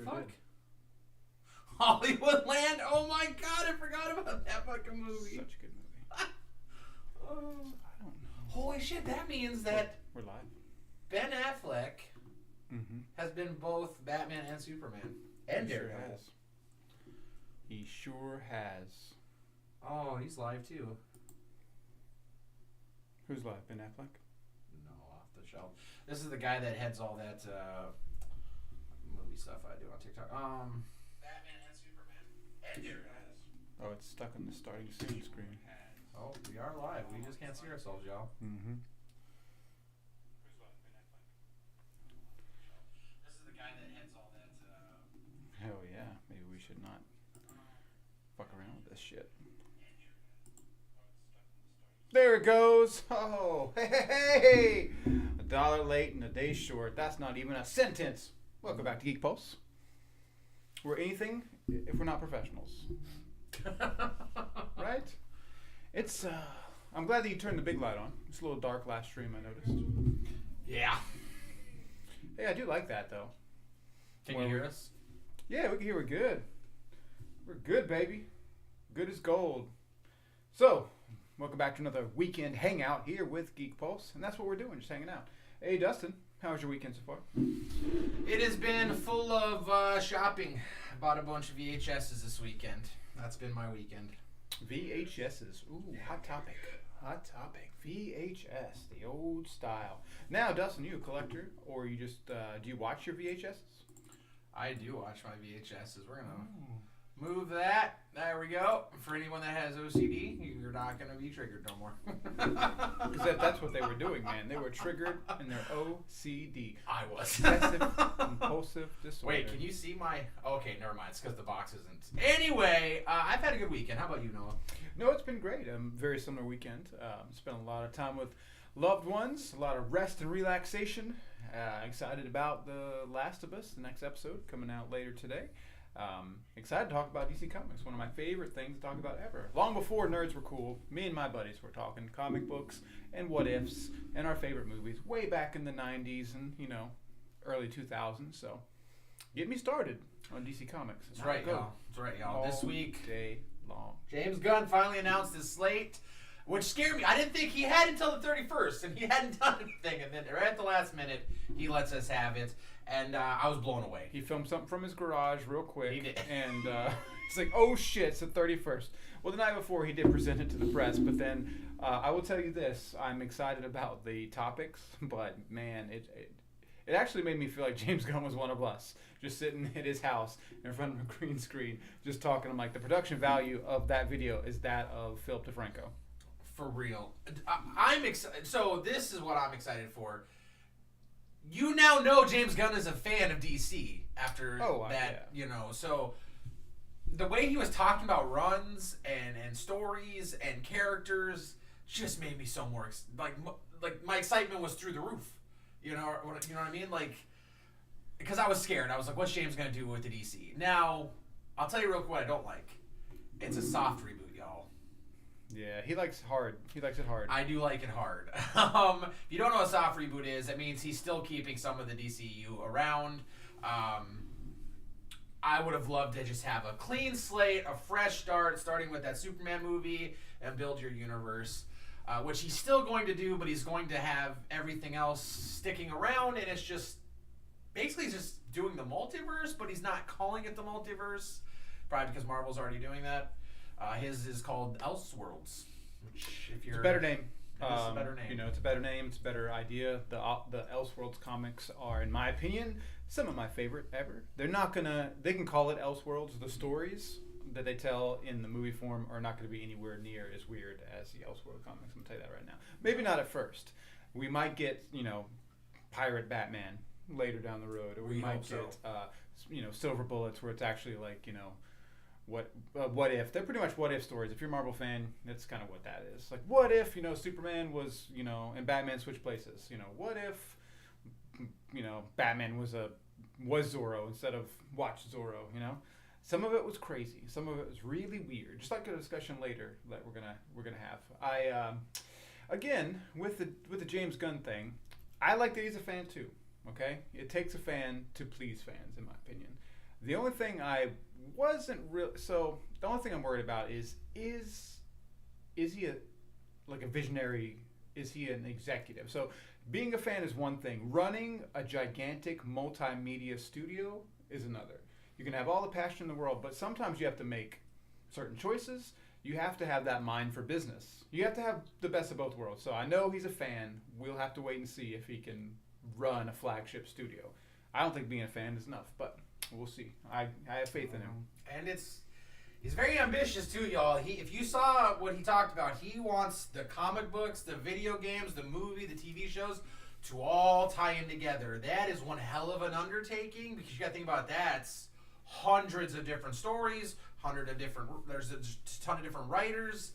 fuck? Hollywoodland? Oh my god, I forgot about that fucking movie. Such a good movie. Oh. I don't know. Holy shit, that means that We're live. Ben Affleck Mm-hmm. has been both Batman and Superman. And He sure Daredevil. has. He sure has. Oh, he's live too. Who's live? Ben Affleck? No, off the shelf. This is the guy that heads all that movie stuff I do on TikTok. Batman and Superman. And Daredevil. Oh, it's stuck on the starting scene screen. Oh, we are live. We just can't see ourselves, y'all. Mm-hmm. This is the guy that heads all that. Hell yeah. Maybe we should not fuck around with this shit. There it goes. Oh, hey. $1 late and a day short. That's not even a sentence. Welcome back to Geek Pulse. We're anything if we're not professionals. Right? It's, I'm glad that you turned the big light on. It's a little dark last stream, I noticed. Yeah. Hey, I do like that, though. Can you hear us? Yeah, we can hear we're good. We're good, baby. Good as gold. So, welcome back to another weekend hangout here with Geek Pulse. And that's what we're doing, just hanging out. Hey, Dustin, how was your weekend so far? It has been full of shopping. I bought a bunch of VHSs this weekend. That's been my weekend. VHSs. Ooh, hot topic. Hot topic. VHS, the old style. Now, Dustin, you a collector, or you just, do you watch your VHSs? I do watch my VHSs. We're going to move that. There we go. For anyone that has OCD, you're not going to be triggered no more. Because that's what they were doing, man. They were triggered in their OCD. I was. Obsessive compulsive disorder. Wait, can you see my... Okay, never mind. It's because the box isn't... Anyway, I've had a good weekend. How about you, Noah? No, it's been great. Very similar weekend. Spent a lot of time with loved ones, a lot of rest and relaxation. Excited about The Last of Us, the next episode coming out later today. Excited to talk about DC Comics, one of my favorite things to talk about ever. Long before nerds were cool, me and my buddies were talking comic books and what ifs and our favorite movies way back in the 90s and, early 2000s. So get me started on DC Comics. That's right, y'all. That's right, y'all. This week, day long. James Gunn finally announced his slate, which scared me. I didn't think he had until the 31st, and he hadn't done anything. And then right at the last minute, he lets us have it. And I was blown away. He filmed something from his garage real quick. He did. And he's like, oh shit, it's the 31st. Well, the night before he did present it to the press. But then I will tell you this. I'm excited about the topics. But man, it actually made me feel like James Gunn was one of us. Just sitting at his house in front of a green screen. Just talking. I'm like, the production value of that video is that of Philip DeFranco. For real. I'm excited. So this is what I'm excited for. You now know James Gunn is a fan of DC after that, yeah. So the way he was talking about runs and stories and characters just made me so more like my excitement was through the roof. You know what I mean? Like, because I was scared. I was like, what's James gonna do with the DC? Now, I'll tell you real quick what I don't like. It's a soft reboot, y'all. Yeah, he likes hard. He likes it hard. I do like it hard. If you don't know what a soft reboot is, that means he's still keeping some of the DCU around. I would have loved to just have a clean slate, a fresh start, starting with that Superman movie and build your universe, which he's still going to do, but he's going to have everything else sticking around, and it's just basically just doing the multiverse, but he's not calling it the multiverse, probably because Marvel's already doing that. His is called Elseworlds, which if you're... It's a better name. It's a better name. It's a better name. It's a better idea. The Elseworlds comics are, in my opinion, some of my favorite ever. They're not gonna... They can call it Elseworlds. The stories that they tell in the movie form are not going to be anywhere near as weird as the Elseworld comics. I'm going to tell you that right now. Maybe not at first. We might get, Pirate Batman later down the road. Or we might get, Silver Bullets where it's actually like, what if? They're pretty much what if stories. If you're a Marvel fan, that's kind of what that is. Like, what if, Superman was, and Batman switched places? What if, Batman was Zorro instead of Watch Zorro, Some of it was crazy. Some of it was really weird. Just like a discussion later that we're gonna have. I again with the James Gunn thing, I like that he's a fan too. Okay, it takes a fan to please fans, in my opinion. The only thing I wasn't real. So the only thing I'm worried about is he a visionary? Is he an executive? So being a fan is one thing. Running a gigantic multimedia studio is another. You can have all the passion in the world, but sometimes you have to make certain choices. You have to have that mind for business. You have to have the best of both worlds. So I know he's a fan. We'll have to wait and see if he can run a flagship studio. I don't think being a fan is enough, but we'll see. I have faith in him. And he's very ambitious too, y'all. If you saw what he talked about, he wants the comic books, the video games, the movie, the TV shows to all tie in together. That is one hell of an undertaking, because you got to think about that. It's hundreds of different stories, there's a ton of different writers.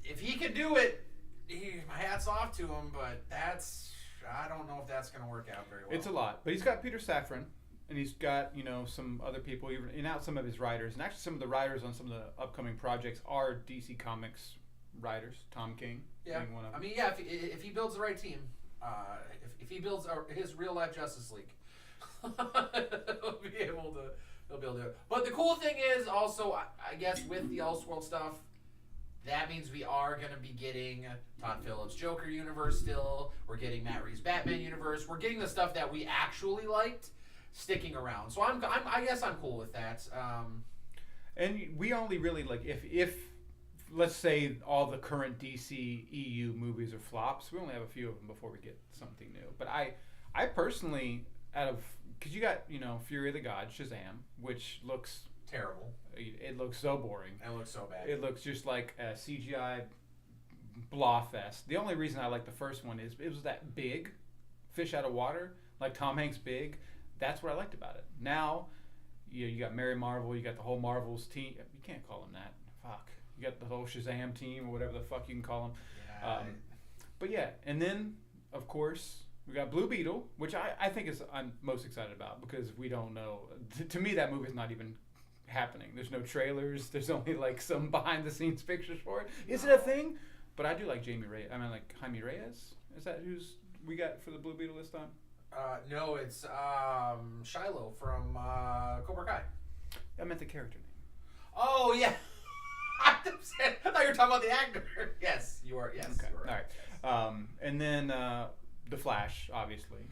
If he can do it, my hat's off to him, but I don't know if that's going to work out very well. It's a lot, but he's got Peter Safran, and he's got some other people, even out some of his writers, and actually some of the writers on some of the upcoming projects are DC Comics writers. Tom King, being one of them. I mean, yeah, if he builds the right team, if he builds his real life Justice League, he'll be able to do it. But the cool thing is also, I guess, with the Elseworld stuff, that means we are going to be getting Todd Phillips' Joker universe still. We're getting Matt Reeves' Batman universe. We're getting the stuff that we actually liked sticking around. So I guess I'm cool with that. And we only really, like, if let's say all the current DC EU movies are flops, we only have a few of them before we get something new. But I personally, because you got, Fury of the Gods, Shazam, which looks terrible. It looks so boring. It looks so bad. It looks just like a CGI blah fest. The only reason I like the first one is it was that big fish out of water, like Tom Hanks big. That's what I liked about it. Now, you got Mary Marvel, you got the whole Marvels team. You can't call them that. Fuck. You got the whole Shazam team or whatever the fuck you can call them. Yeah. But yeah, and then of course we got Blue Beetle, which I think I'm most excited about, because we don't know. To me, that movie's not even happening. There's no trailers. There's only like some behind the scenes pictures for it. Is it a thing? But I do like Jaime Reyes. Is that who's we got for the Blue Beetle this time? No, it's Shiloh from Cobra Kai. I meant the character name. Oh yeah. I thought you were talking about the actor. Yes, you are. Yes. Okay. You are. All right. Yes. And then the Flash, obviously.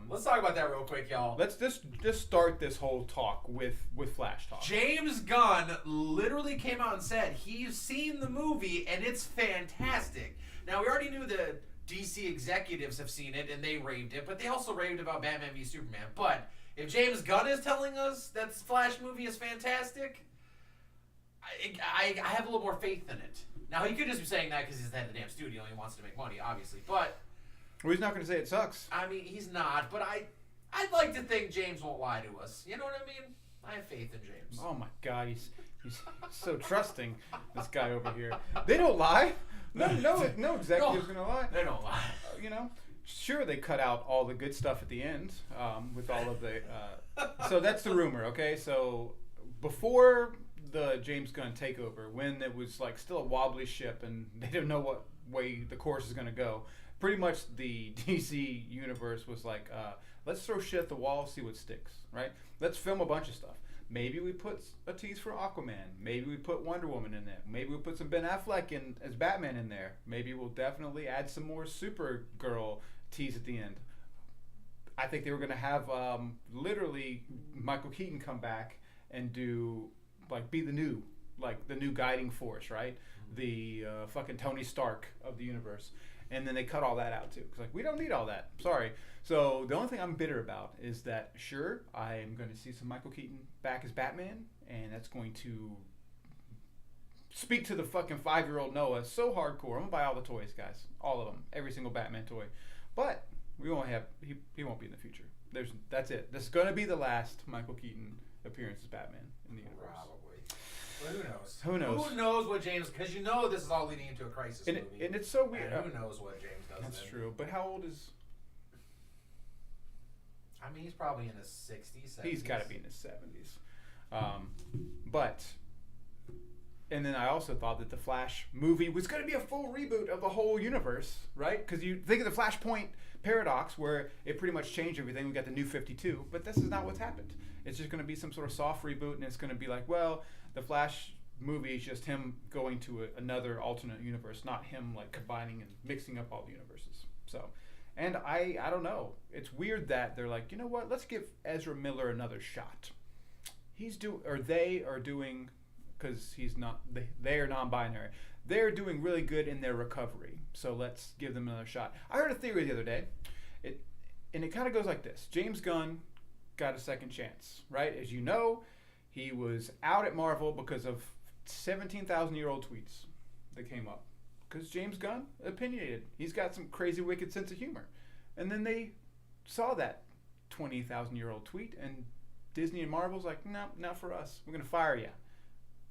Let's talk about that real quick, y'all. Let's just start this whole talk with Flash talk. James Gunn literally came out and said he's seen the movie and it's fantastic. Now, we already knew the DC executives have seen it and they raved it, but they also raved about Batman v Superman. But if James Gunn is telling us that Flash movie is fantastic, I have a little more faith in it. Now, he could just be saying that because he's the head of the damn studio and he wants to make money, obviously. But well, he's not going to say it sucks. I mean, he's not, but I'd like to think James won't lie to us. You know what I mean? I have faith in James. Oh my God, he's so trusting. This guy over here. They don't lie. No executive's gonna lie. They don't lie. Sure, they cut out all the good stuff at the end with all of the. So that's the rumor, okay? So before the James Gunn takeover, when it was like still a wobbly ship and they didn't know what way the course is gonna go, pretty much the DC universe was like, let's throw shit at the wall, see what sticks, right? Let's film a bunch of stuff. Maybe we put a tease for Aquaman. Maybe we put Wonder Woman in there. Maybe we put some Ben Affleck as Batman in there. Maybe we'll definitely add some more Supergirl tease at the end. I think they were going to have literally Michael Keaton come back and be the new guiding force, right? The fucking Tony Stark of the universe. And then they cut all that out too. Cause we don't need all that. Sorry. So the only thing I'm bitter about is that sure, I am going to see some Michael Keaton back as Batman, and that's going to speak to the fucking 5-year-old Noah so hardcore. I'm gonna buy all the toys, guys, all of them, every single Batman toy. But we won't have he won't be in the future. That's it. This is going to be the last Michael Keaton appearance as Batman in the universe. Probably. Well, who knows? Who knows? Who knows what James... Because this is all leading into a crisis movie. And it's so weird. And who knows what James does That's then. true. But how old is... I mean, he's probably in his 60s, 70s. He's got to be in his 70s. But And then I also thought that the Flash movie was going to be a full reboot of the whole universe, right? Because you think of the Flashpoint paradox where it pretty much changed everything. We got the new 52, but this is not what's happened. It's just going to be some sort of soft reboot, and it's going to be like, well, the Flash movie is just him going to another alternate universe, not him like combining and mixing up all the universes. So, and I don't know. It's weird that they're like, you know what? Let's give Ezra Miller another shot. They are doing, because he's not. They are non-binary. They're doing really good in their recovery. So let's give them another shot. I heard a theory the other day, and it kind of goes like this: James Gunn got a second chance, right? As you know, he was out at Marvel because of 17,000-year-old tweets that came up. Because James Gunn, opinionated. He's got some crazy, wicked sense of humor. And then they saw that 20,000-year-old tweet, and Disney and Marvel's like, no, not for us. We're going to fire you.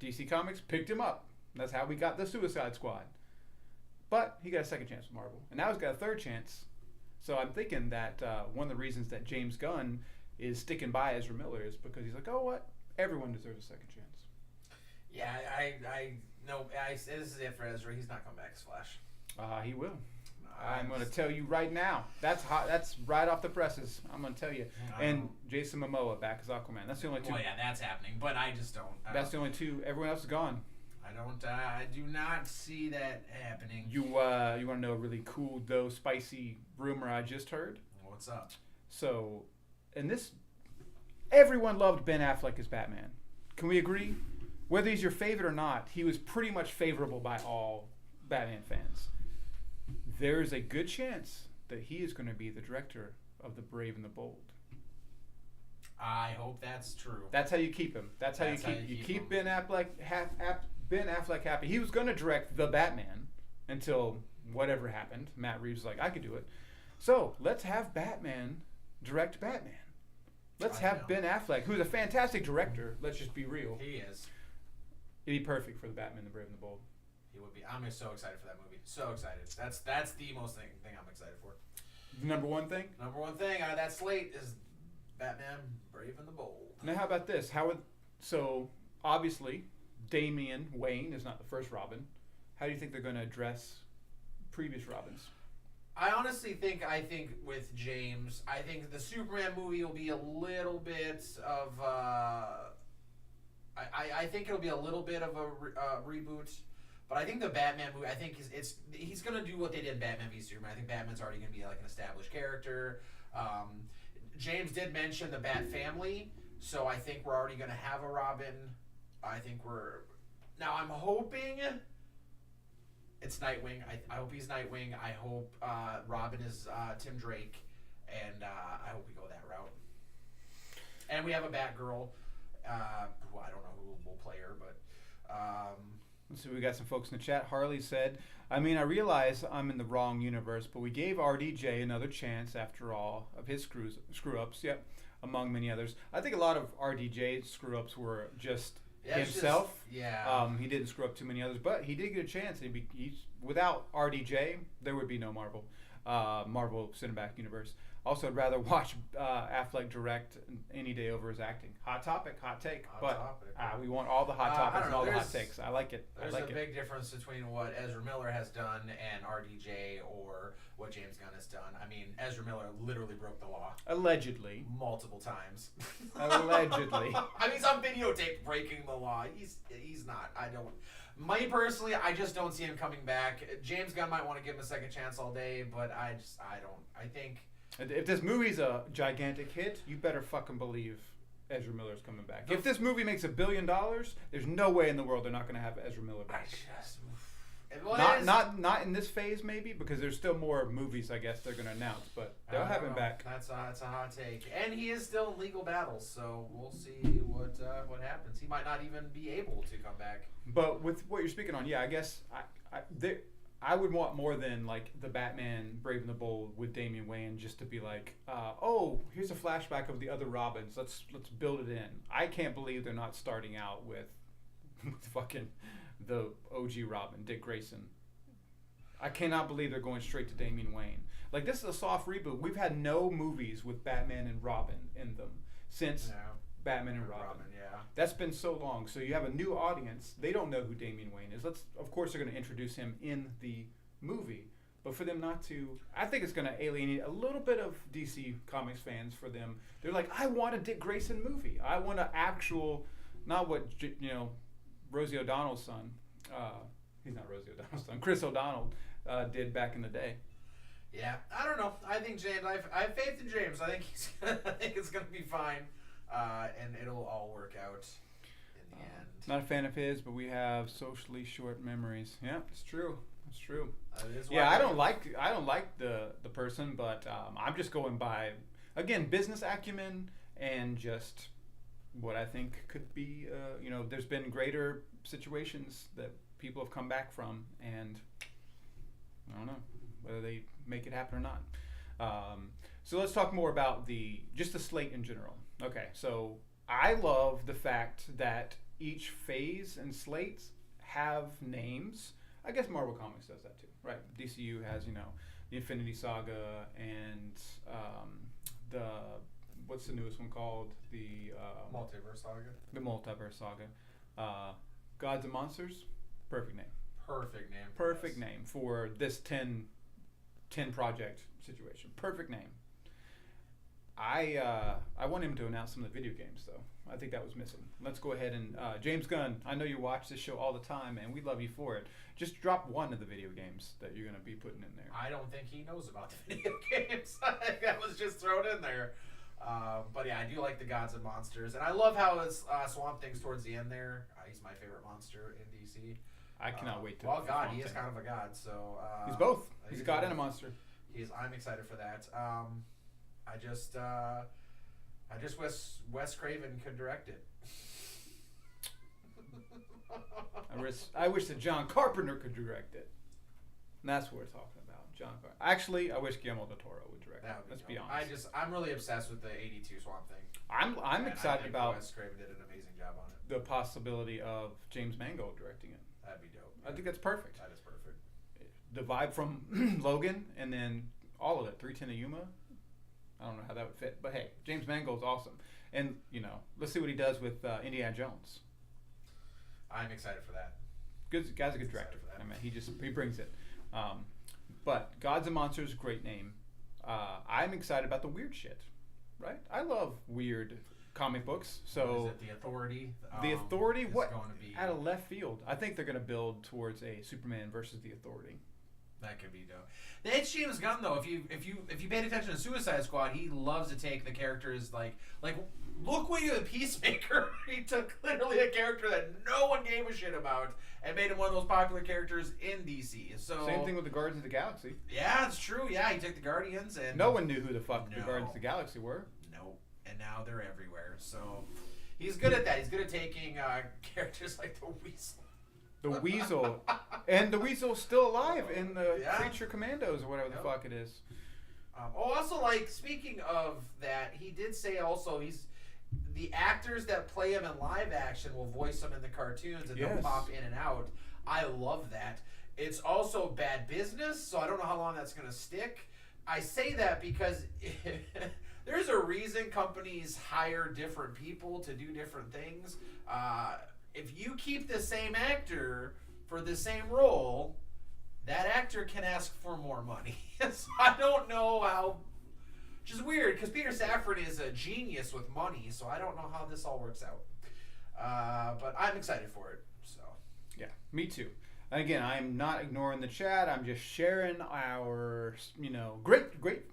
DC Comics picked him up. That's how we got the Suicide Squad. But he got a second chance with Marvel. And now he's got a third chance. So I'm thinking that one of the reasons that James Gunn is sticking by Ezra Miller is because he's like, oh, what? Everyone deserves a second chance. Yeah, I know. This is it for Ezra. He's not coming back as Flash. He will. I'm going to tell you right now. That's hot. That's right off the presses. I'm going to tell you. And Jason Momoa back as Aquaman. That's the only two. Well, yeah, that's happening. But I just don't. That's the only two. Everyone else is gone. I do not see that happening. You want to know a really cool though spicy rumor I just heard? What's up? So, everyone loved Ben Affleck as Batman. Can we agree? Whether he's your favorite or not, he was pretty much favorable by all Batman fans. There's a good chance that he is going to be the director of The Brave and the Bold. I hope that's true. That's how you keep him. That's how you keep Ben Affleck happy. He was going to direct The Batman until whatever happened. Matt Reeves was like, I could do it. So let's have Batman direct Batman. Let's have Ben Affleck, who's a fantastic director. Let's just be real. He is. He'd be perfect for The Batman, The Brave and the Bold. He would be. I'm so excited for that movie. So excited. That's the most thing I'm excited for. The number one thing out of that slate is Batman, Brave and the Bold. Now, how about this? So obviously, Damian Wayne is not the first Robin. How do you think they're going to address previous Robins? I honestly think with James, I think the Superman movie will be a little bit of. I think it'll be a little bit of a reboot, but I think the Batman movie, I think he's gonna do what they did in Batman v Superman. I think Batman's already gonna be like an established character. James did mention the Bat family, so I think we're already gonna have a Robin. I'm hoping it's Nightwing. I hope he's Nightwing. I hope Robin is Tim Drake, and I hope we go that route. And we have a Batgirl. Who I don't know who will play her, but let's see, we got some folks in the chat. Harley said, I realize I'm in the wrong universe, but we gave RDJ another chance after all of his screw-ups, yep, among many others. I think a lot of RDJ's screw-ups were just himself. He didn't screw up too many others, but he did get a chance. Without RDJ, there would be no Marvel Cinematic Universe. Also, I'd rather watch Affleck direct any day over his acting. Hot topic, hot take. We want all the hot topics and all the hot takes. I like it. There's a big difference between what Ezra Miller has done and RDJ or what James Gunn has done. Ezra Miller literally broke the law. Allegedly. Multiple times. Allegedly. He's on videotape breaking the law. He's not. Me personally, I just don't see him coming back. James Gunn might want to give him a second chance all day, but I don't. I think... If this movie's a gigantic hit, you better fucking believe Ezra Miller's coming back. If this movie makes $1 billion, there's no way in the world they're not going to have Ezra Miller back. Not in this phase, maybe, because there's still more movies, I guess, they're going to announce, but they'll have him back. That's a hot take. And he is still in legal battles, so we'll see what happens. He might not even be able to come back. But with what you're speaking on, yeah, I guess I would want more than like the Batman Brave and the Bold with Damian Wayne just to be like, here's a flashback of the other Robins. Let's build it in. I can't believe they're not starting out with fucking the OG Robin, Dick Grayson. I cannot believe they're going straight to Damian Wayne. This is a soft reboot. We've had no movies with Batman and Robin in them since Batman and Robin. Yeah. That's been so long. So you have a new audience. They don't know who Damian Wayne is. Of course, they're going to introduce him in the movie. But for them not to, I think it's going to alienate a little bit of DC Comics fans for them. They're like, I want a Dick Grayson movie. I want an actual, not what, Rosie O'Donnell's son, he's not Rosie O'Donnell's son, Chris O'Donnell did back in the day. Yeah, I don't know. I think James, I have faith in James. I think I think it's going to be fine. And it'll all work out in the end. Not a fan of his, but we have socially short memories. Yeah, it's true. It's true. Yeah, I don't like the person, but I'm just going by, again, business acumen and just what I think could be. There's been greater situations that people have come back from, and I don't know whether they make it happen or not. So let's talk more about just the slate in general. Okay, so I love the fact that each phase and slate have names. I guess Marvel Comics does that too, right? DCU has, the Infinity Saga and what's the newest one called? The Multiverse Saga. The Multiverse Saga. Gods and Monsters, perfect name. Perfect name for this 10 project situation. Perfect name. I want him to announce some of the video games, though. I think that was missing. Let's go ahead and James Gunn, I know you watch this show all the time, and we love you for it. Just drop one of the video games that you're going to be putting in there. I don't think he knows about the video games. That was just thrown in there. But yeah, I do like the Gods and Monsters, and I love how his Swamp Thing's towards the end there. He's my favorite monster in DC. I cannot wait to. Well, God, he is kind of a god, so. He's both. He's a god and a monster. I'm excited for that. I just wish Wes Craven could direct it. I wish that John Carpenter could direct it. And that's what we're talking about, John Carpenter. Actually, I wish Guillermo del Toro would direct it. Let's be honest. I'm really obsessed with the '82 Swamp Thing. I'm excited about. Wes Craven did an amazing job on it. The possibility of James Mangold directing it. That'd be dope. I think that's perfect. That is perfect. The vibe from Logan, and then all of it. 310 to Yuma. I don't know how that would fit, but hey, James Mangold's awesome, and let's see what he does with Indiana Jones. I'm excited for that. Good guy's a good director. I mean, he brings it. But Gods and Monsters, great name. I'm excited about the weird shit. Right? I love weird comic books. So what is it, The Authority? The Authority. What? Going to be out of left field. I think they're going to build towards a Superman versus the Authority. That could be dope. That's James Gunn, though. If you paid attention to Suicide Squad, he loves to take the characters like look what you did with Peacemaker. He took literally a character that no one gave a shit about and made him one of those popular characters in DC. So same thing with the Guardians of the Galaxy. Yeah, it's true. Yeah, he took the Guardians and no one knew who the fuck the Guardians of the Galaxy were. No, and now they're everywhere. So he's good at that. He's good at taking characters like the Weasel. The Weasel. And the Weasel's still alive in the Creature Commandos or whatever the fuck it is. Also, speaking of that, he did say also the actors that play him in live action will voice them in the cartoons and they'll pop in and out. I love that. It's also bad business, so I don't know how long that's going to stick. I say that because there's a reason companies hire different people to do different things. If you keep the same actor for the same role, that actor can ask for more money. So I don't know how. Which is weird because Peter Safran is a genius with money, so I don't know how this all works out. But I'm excited for it. So yeah, me too. Again, I'm not ignoring the chat. I'm just sharing our great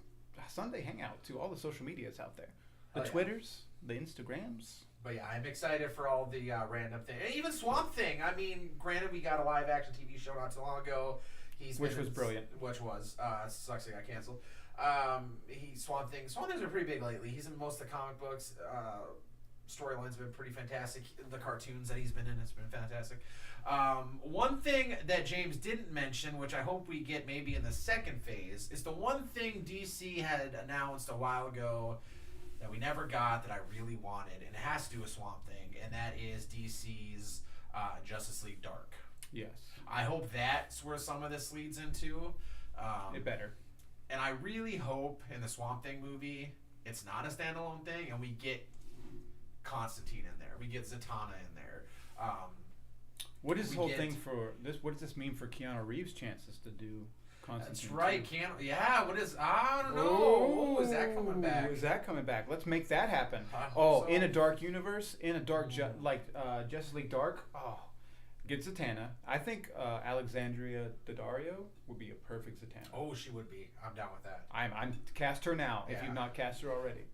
Sunday hangout to all the social medias out there, the Twitters, the Instagrams. But yeah, I'm excited for all the random things. And even Swamp Thing. I mean, granted, we got a live action TV show not too long ago. Which was brilliant. Which was. Sucks it got canceled. Swamp Thing's been pretty big lately. He's in most of the comic books. Storyline's been pretty fantastic. The cartoons that he's been in has been fantastic. One thing that James didn't mention, which I hope we get maybe in the second phase, is the one thing DC had announced a while ago that we never got that I really wanted, and it has to do with Swamp Thing, and that is DC's Justice League Dark. Yes. I hope that's where some of this leads into. It better. And I really hope in the Swamp Thing movie it's not a standalone thing, and we get Constantine in there. We get Zatanna in there. What is this whole thing for this? What does this mean for Keanu Reeves' chances to do Constantine? That's right, what is? I don't know. Oh, is that coming back? Is that coming back? Let's make that happen. So. In a dark universe, in a dark Justice League Dark. Oh, get Zatanna. I think Alexandria Daddario would be a perfect Zatanna. Oh, she would be. I'm down with that. I'm cast her now. If you've not cast her already.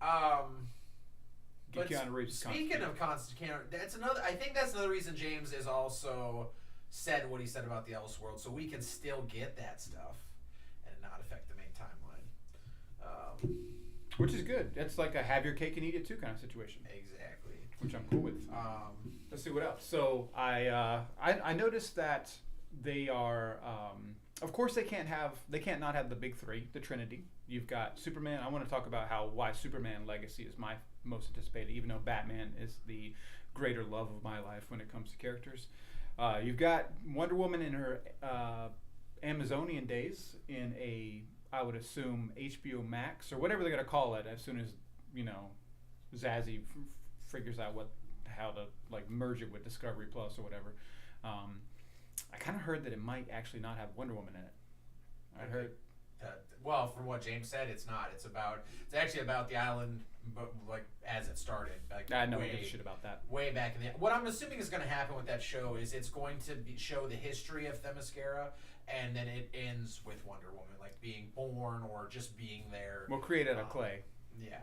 But speaking of Constantine, that's another. I think that's another reason James is also said what he said about the Elseworld, so we can still get that stuff and not affect the main timeline. Which is good. It's like a have your cake and eat it too kind of situation. Exactly. Which I'm cool with. Let's see what else. So I noticed that they are. Of course, they can't not have the big three, the Trinity. You've got Superman. I want to talk about why Superman Legacy is my most anticipated, even though Batman is the greater love of my life when it comes to characters. You've got Wonder Woman in her Amazonian days in I would assume HBO Max or whatever they're gonna call it as soon as Zazie figures out how to like merge it with Discovery Plus or whatever. I kind of heard that it might actually not have Wonder Woman in it. I heard. Well, from what James said, it's not. It's actually about the island, but like as it started. Like, I know shit about that. Way back in the. What I'm assuming is going to happen with that show is it's going to show the history of Themyscira, and then it ends with Wonder Woman like being born or just being there. We'll create out of clay. Yeah.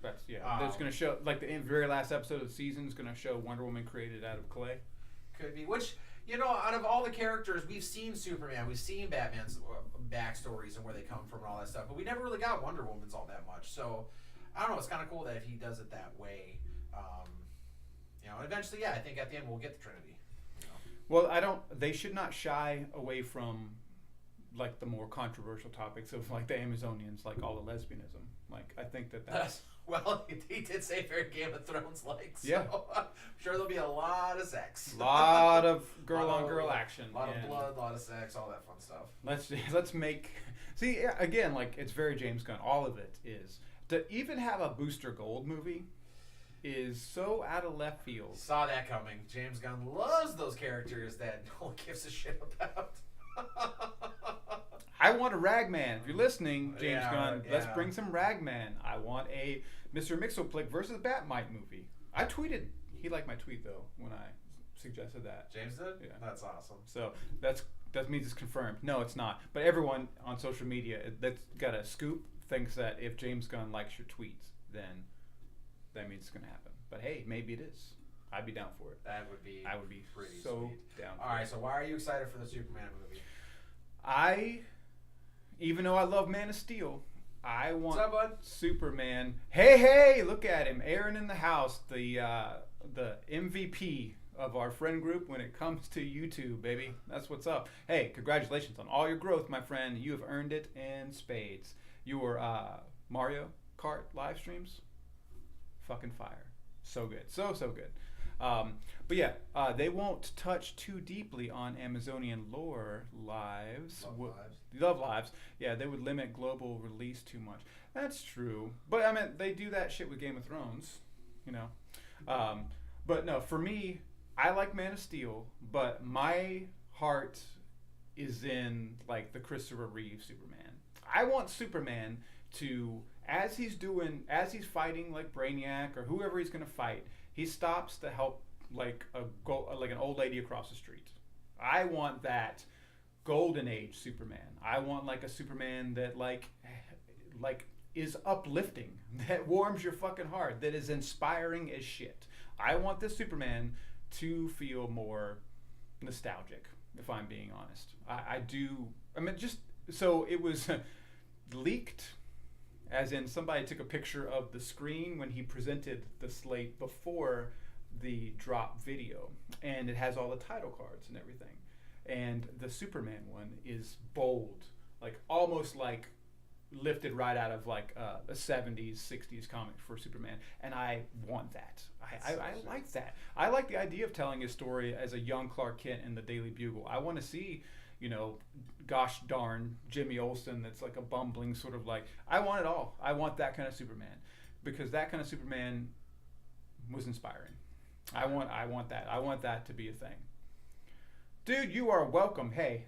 That's That's going to show like the very last episode of the season is going to show Wonder Woman created out of clay. Could be, which. Out of all the characters, we've seen Superman, we've seen Batman's backstories and where they come from and all that stuff, but we never really got Wonder Woman's all that much. So, I don't know, it's kind of cool that if he does it that way, eventually, I think at the end we'll get the Trinity. Well, they should not shy away from, like, the more controversial topics of, like, the Amazonians, like, all the lesbianism. Like, I think that's... Well, he did say very Game of Thrones like, so yeah. I'm sure there'll be a lot of sex. A lot of girl-on-girl action. A lot of blood, a lot of sex, all that fun stuff. Let's make... See, again, like, it's very James Gunn. All of it is. To even have a Booster Gold movie is so out of left field. Saw that coming. James Gunn loves those characters that no one gives a shit about. I want a Ragman. If you're listening, James Gunn, let's bring some Ragman. I want a Mr. Mxyzptlk versus Batmite movie. I tweeted. He liked my tweet though when I suggested that. James did? Yeah. That's awesome. So that means it's confirmed. No, it's not. But everyone on social media that's got a scoop thinks that if James Gunn likes your tweets, then that means it's gonna happen. But hey, maybe it is. I'd be down for it. I would be pretty so sweet. Down. All right. So why are you excited for the Superman movie? Even though I love Man of Steel, I want What's up, bud? Superman. Hey, look at him, Aaron in the house, the MVP of our friend group when it comes to YouTube, baby. That's what's up. Hey, congratulations on all your growth, my friend. You have earned it in spades. Your Mario Kart live streams, fucking fire. So good, so good. But yeah, they won't touch too deeply on Amazonian lore Love lives. Yeah, they would limit global release too much. That's true. But I mean, they do that shit with Game of Thrones, But no, for me, I like Man of Steel, but my heart is in like the Christopher Reeve Superman. I want Superman to, as he's fighting like Brainiac or whoever he's gonna fight, he stops to help like an old lady across the street. I want that golden age Superman. I want like a Superman that like is uplifting, that warms your fucking heart, that is inspiring as shit. I want this Superman to feel more nostalgic, if I'm being honest. I do. I mean, just so it was leaked, as in somebody took a picture of the screen when he presented the slate before the drop video, and it has all the title cards and everything. And the Superman one is bold, like almost like lifted right out of like a 70s, 60s comic for Superman, and I want that. I like that. I like the idea of telling his story as a young Clark Kent in the Daily Bugle. I want to see, gosh darn Jimmy Olsen that's like a bumbling sort of like, I want it all. I want that kind of Superman, because that kind of Superman was inspiring. I want that. I want that to be a thing. Dude, you are welcome. Hey,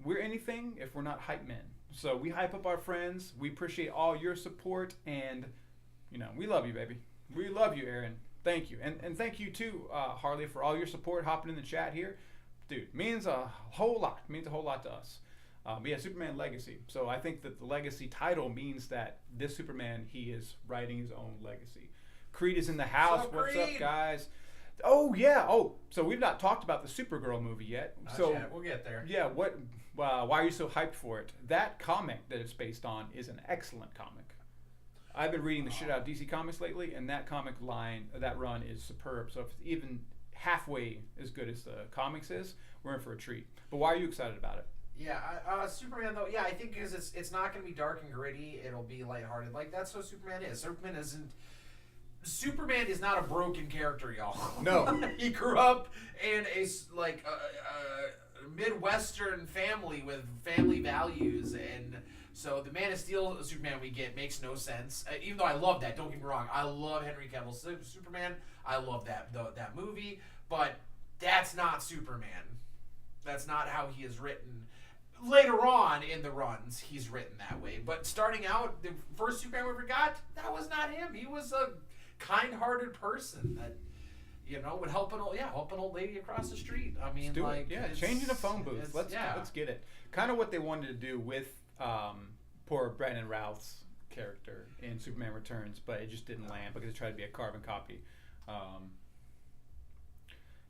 we're anything if we're not hype men. So we hype up our friends. We appreciate all your support, and we love you, baby. We love you, Aaron. Thank you, and thank you too, Harley, for all your support, hopping in the chat here. Dude, means a whole lot. Means a whole lot to us. Yeah, Superman Legacy. So I think that the Legacy title means that this Superman, he is writing his own legacy. Creed is in the house. What's up, guys? Oh yeah. Oh, so we've not talked about the Supergirl movie yet. Not yet. We'll get there. Yeah. What? Why are you so hyped for it? That comic that it's based on is an excellent comic. I've been reading the shit out of DC Comics lately, and that comic line, that run is superb. So if it's even halfway as good as the comics is, we're in for a treat. But why are you excited about it? Yeah, Superman though. Yeah, I think because it's not going to be dark and gritty. It'll be lighthearted. Like that's what Superman is. Superman is not a broken character, y'all. No. He grew up in a Midwestern family with family values, and so the Man of Steel Superman we get makes no sense. Even though I love that, don't get me wrong, I love Henry Cavill's Superman. I love that movie, but that's not Superman. That's not how he is written. Later on in the runs, he's written that way. But starting out, the first Superman we ever got, that was not him. He was a kind-hearted person that, would help an old lady across the street. I mean, changing a phone booth. Let's get it. Kind of what they wanted to do with poor Brandon Routh's character in Superman Returns, but it just didn't land because it tried to be a carbon copy.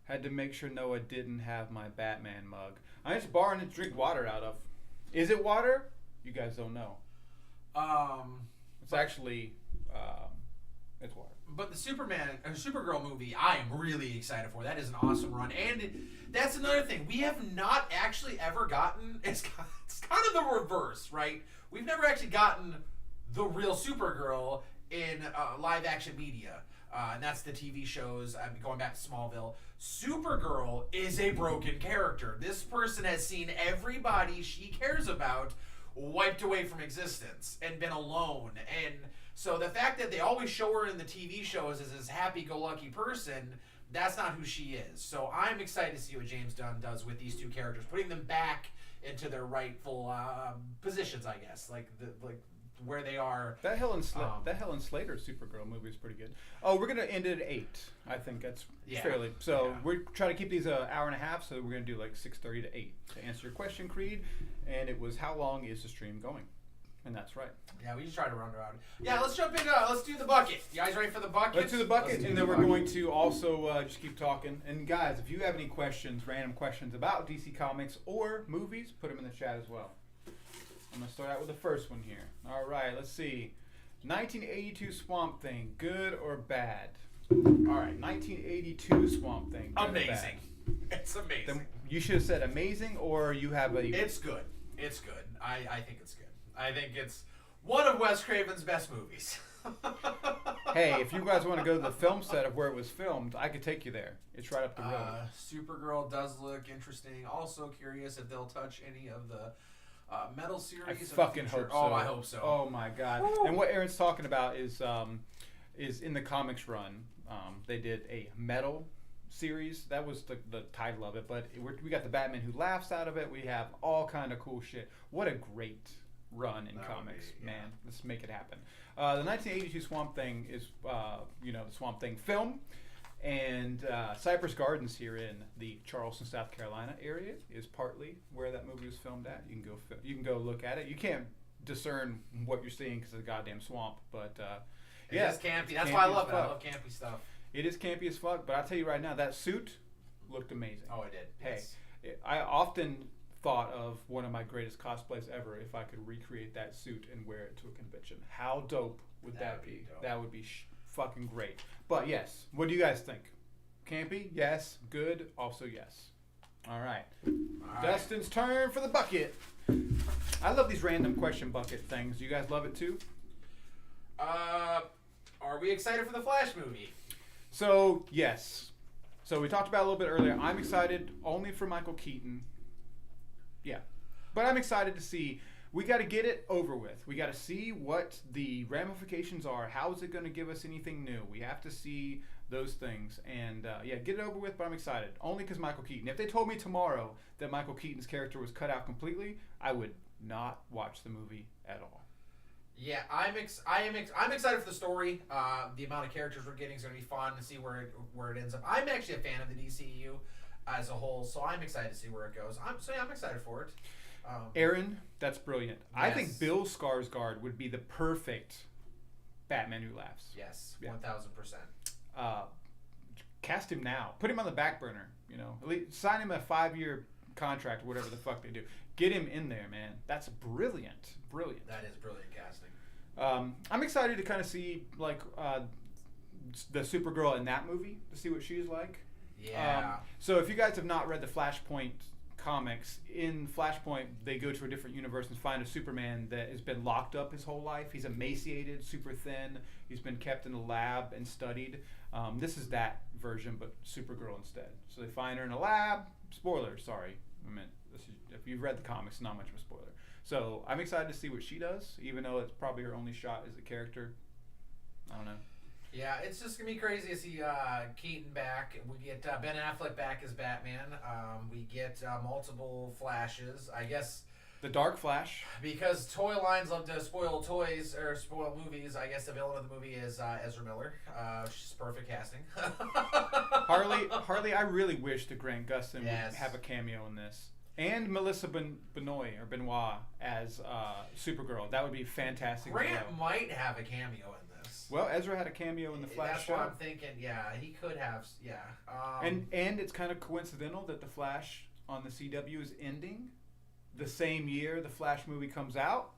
Had to make sure Noah didn't have my Batman mug. I'm just borrowing to drink water out of. Is it water? You guys don't know. It's actually, it's water. But the Supergirl movie, I am really excited for. That is an awesome run. And that's another thing. We have not actually ever gotten, it's kind of the reverse, right? We've never actually gotten the real Supergirl in live action media. And that's the TV shows, going back to Smallville. Supergirl is a broken character. This person has seen everybody she cares about wiped away from existence and been alone. And so the fact that they always show her in the TV shows as this happy-go-lucky person, that's not who she is. So I'm excited to see what James Gunn does with these two characters, putting them back into their rightful positions, I guess, like where they are. That Helen Slater Supergirl movie is pretty good. Oh, we're gonna end it at 8. I think that's fairly. So we're trying to keep these an hour and a half. So we're gonna do like 6:30 to 8 to answer your question, Creed. And it was, how long is the stream going? And that's right. Yeah, we just try to run around. Yeah, let's jump in. Let's do the bucket. You guys ready for the bucket? Let's do the bucket, and then we're going to also just keep talking. And guys, if you have any questions, random questions about DC Comics or movies, put them in the chat as well. I'm going to start out with the first one here. All right, let's see. 1982 Swamp Thing, good or bad? All right, 1982 Swamp Thing. Amazing. It's amazing. Then you should have said amazing, or you have a... It's good. It's good. I think it's good. I think it's one of Wes Craven's best movies. Hey, if you guys want to go to the film set of where it was filmed, I could take you there. It's right up the road. Supergirl does look interesting. Also curious if they'll touch any of the metal series. I fucking hope so. Oh, I hope so. Oh my god. Woo. And what Aaron's talking about is in the comics run, they did a metal series. That was the title of it. But we got the Batman Who Laughs out of it. We have all kind of cool shit. What a great run in comics, man. Let's make it happen. The 1982 Swamp Thing is, the Swamp Thing film. And Cypress Gardens here in the Charleston, South Carolina area is partly where that movie was filmed at. You can go look at it. You can't discern what you're seeing because of the goddamn swamp, but it is campy. That's why I love it. I love campy stuff. It is campy as fuck, but I tell you right now, that suit looked amazing. Oh, it did. Hey, I often thought of one of my greatest cosplays ever if I could recreate that suit and wear it to a convention. How dope would that be? That would be fucking great. But yes, what do you guys think? Campy? Yes. Good? Also yes. All right. Dustin's turn for the bucket. I love these random question bucket things. You guys love it too? Are we excited for the Flash movie? So, yes. So we talked about it a little bit earlier. I'm excited only for Michael Keaton. Yeah. But I'm excited to see. We got to get it over with. We got to see what the ramifications are. How is it going to give us anything new? We have to see those things. And yeah, get it over with, but I'm excited. Only because Michael Keaton. If they told me tomorrow that Michael Keaton's character was cut out completely, I would not watch the movie at all. Yeah, I'm excited for the story. The amount of characters we're getting is going to be fun to see where it ends up. I'm actually a fan of the DCU as a whole, so I'm excited to see where it goes. I'm excited for it. Aaron, that's brilliant. Yes. I think Bill Skarsgård would be the perfect Batman Who Laughs. Yes, Yeah. 1000%. Cast him now. Put him on the back burner. You know, at least sign him a 5-year contract, whatever the fuck they do. Get him in there, man. That's brilliant. Brilliant. That is brilliant casting. I'm excited to kind of see like the Supergirl in that movie, to see what she's like. Yeah. So if you guys have not read the Flashpoint comics, in Flashpoint they go to a different universe and find a Superman that has been locked up his whole life. He's emaciated, super thin. He's been kept in a lab and studied. This is that version, but Supergirl instead. So they find her in a lab. Spoiler, sorry. I meant if you've read the comics, not much of a spoiler. So I'm excited to see what she does, even though it's probably her only shot as a character. I don't know. Yeah, it's just gonna be crazy to see Keaton back. We get Ben Affleck back as Batman. We get multiple Flashes. I guess The Dark Flash. because toy lines love to spoil toys or spoil movies. I guess the villain of the movie is Ezra Miller. She's perfect casting. Harley, I really wish that Grant Gustin Yes. would have a cameo in this. And Melissa Benoit as Supergirl. That would be fantastic. Grant might have a cameo in this. Well, Ezra had a cameo in the Flash That's show. what I'm thinking. Yeah, he could have. Yeah. And it's kind of coincidental that the Flash on the CW is ending the same year the Flash movie comes out.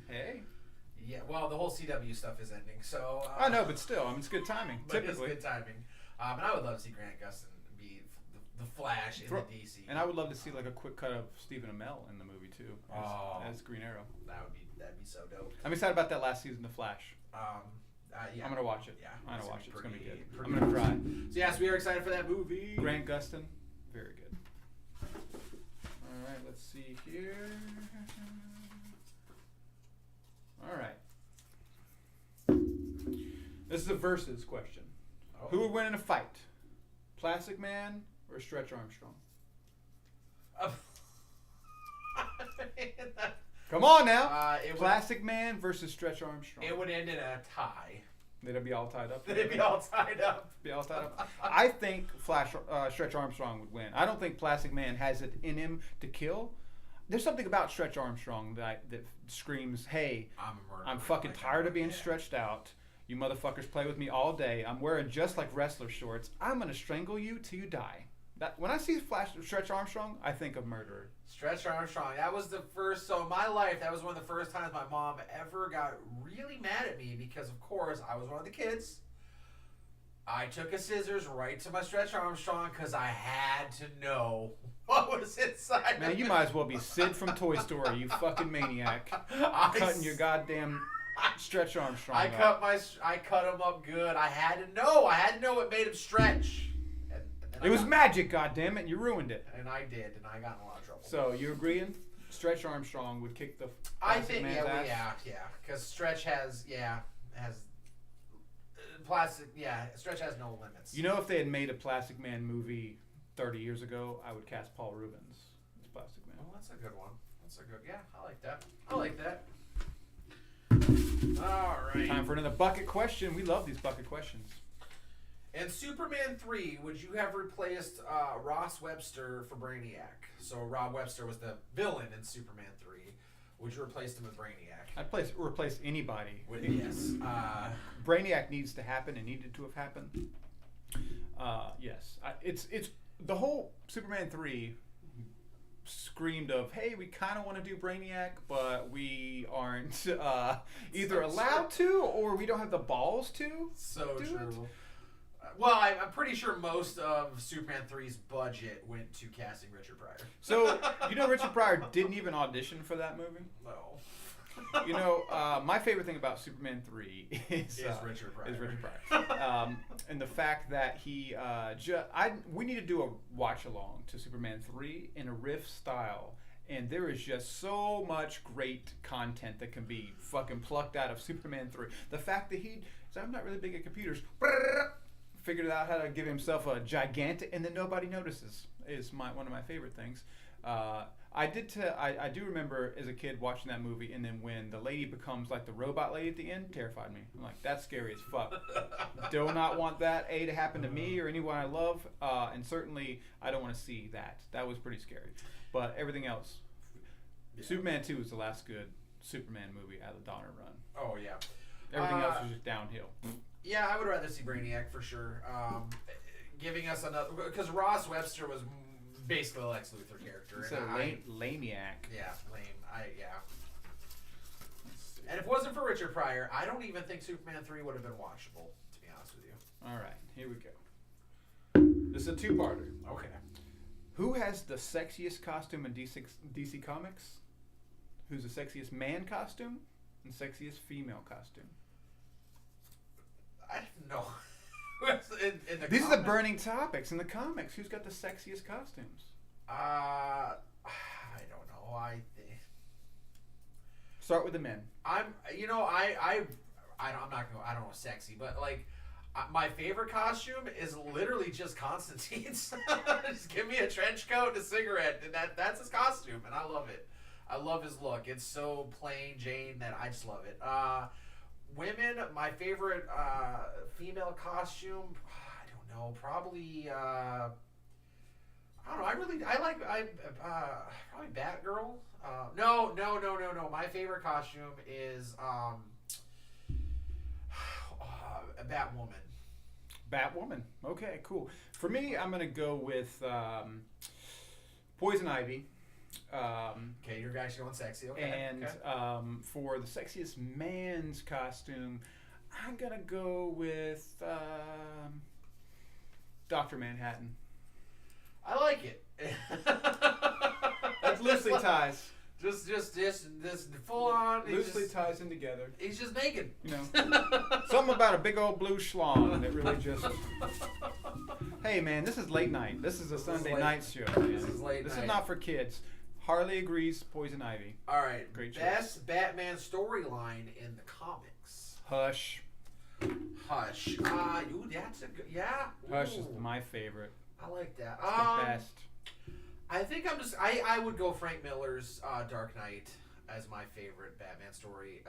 Hey. Yeah. Well, the whole CW stuff is ending, so. I know, but still, I mean, it's good timing. But Typically. it's good timing. And I would love to see Grant Gustin be the Flash in the DC. And I would love to see like a quick cut of Stephen Amell in the movie too, as Green Arrow. That'd be so dope. I'm excited about that last season of Flash. Yeah. I'm gonna watch it. Yeah, I'm gonna watch it. It's gonna be pretty- good. pretty I'm gonna cry. So yes, we are excited for that movie. Grant Gustin, very good. All right, let's see here. All right. This is a versus question. Oh. Who would win in a fight? Plastic Man or Stretch Armstrong? Come on now. Plastic Man versus Stretch Armstrong. It would end in a tie. They'd be all tied up. They'd be all tied up. Be all tied up. I think Stretch Armstrong would win. I don't think Plastic Man has it in him to kill. There's something about Stretch Armstrong that screams, "Hey, I'm fucking tired of being stretched out. You motherfuckers play with me all day. I'm wearing just like wrestler shorts. I'm gonna strangle you till you die." When I see Stretch Armstrong, I think of murderer. Stretch Armstrong. That was the first. So in my life, that was one of the first times my mom ever got really mad at me because, of course, I was one of the kids. I took a scissors right to my Stretch Armstrong because I had to know what was inside. Man, you might as well be Sid from Toy Story, you fucking maniac. Cutting your goddamn Stretch Armstrong. I cut him up good. I had to know what made him stretch. And it was magic, goddammit, and you ruined it. And I did, and I got in a lot of trouble. So you agreeing? Stretch Armstrong would kick the I think man's ass? because Stretch has plastic. Yeah, Stretch has no limits. You know, if they had made a Plastic Man movie 30 years ago, I would cast Paul Rubens as Plastic Man. Well, that's a good one. Yeah, I like that. All right. Time for another bucket question. We love these bucket questions. In Superman 3, would you have replaced Ross Webster for Brainiac? So Rob Webster was the villain in Superman 3. Would you replace him with Brainiac? I'd replace anybody. Yes. Brainiac needs to happen and needed to have happened. Yes. It's the whole Superman 3 screamed of, hey, we kind of want to do Brainiac, but we aren't either allowed to or we don't have the balls to. So do true. it. Well, I'm pretty sure most of Superman 3's budget went to casting Richard Pryor. So, you know, Richard Pryor didn't even audition for that movie? No. You know, my favorite thing about Superman 3 is Richard Pryor. And the fact that he, we need to do a watch along to Superman 3 in a riff style. And there is just so much great content that can be fucking plucked out of Superman 3. The fact that I'm not really big at computers. figured out how to give himself a gigantic, and then nobody notices. Is one of my favorite things. I do remember as a kid watching that movie, and then when the lady becomes like the robot lady at the end, terrified me. I'm like, that's scary as fuck. Do not want that to happen to me or anyone I love, and certainly I don't want to see that. That was pretty scary. But everything else, Superman 2 was the last good Superman movie out of the Donner run. Oh yeah. Everything else was just downhill. Yeah, I would rather see Brainiac for sure. Giving us another, because Ross Webster was basically a Lex Luthor character. It's a lamiac. Yeah, lame. And if it wasn't for Richard Pryor, I don't even think Superman 3 would have been watchable, to be honest with you. All right, here we go. This is a two-parter. Okay. Who has the sexiest costume in DC Comics? Who's the sexiest man costume and sexiest female costume? I don't know. These are the burning topics in the comics. Who's got the sexiest costumes? I don't know. Start with the men. I'm not gonna. I don't know, sexy, but like, my favorite costume is literally just Constantine's. Just give me a trench coat and a cigarette, and that's his costume, and I love it. I love his look. It's so plain Jane that I just love it. Women, my favorite female costume, I don't know, probably I don't know. I like probably Batgirl. No. My favorite costume is Batwoman. Batwoman. Okay, cool. For me, I'm gonna go with Poison Ivy. Okay, your guy's going sexy. Okay. And for the sexiest man's costume, I'm gonna go with Dr. Manhattan. I like it. That's loosely ties. Just full on. Loosely ties in together. He's just naked. You know, something about a big old blue schlong that really just. Hey man, this is late night. This is a Sunday night show. Man. This is late night. This is not for kids. Harley agrees. Poison Ivy. All right. Great choice. Best Batman storyline in the comics. Hush. Hush. That's a good. Yeah. Hush Ooh. is my favorite. I like that. It's the best. I think I would go Frank Miller's Dark Knight as my favorite Batman story.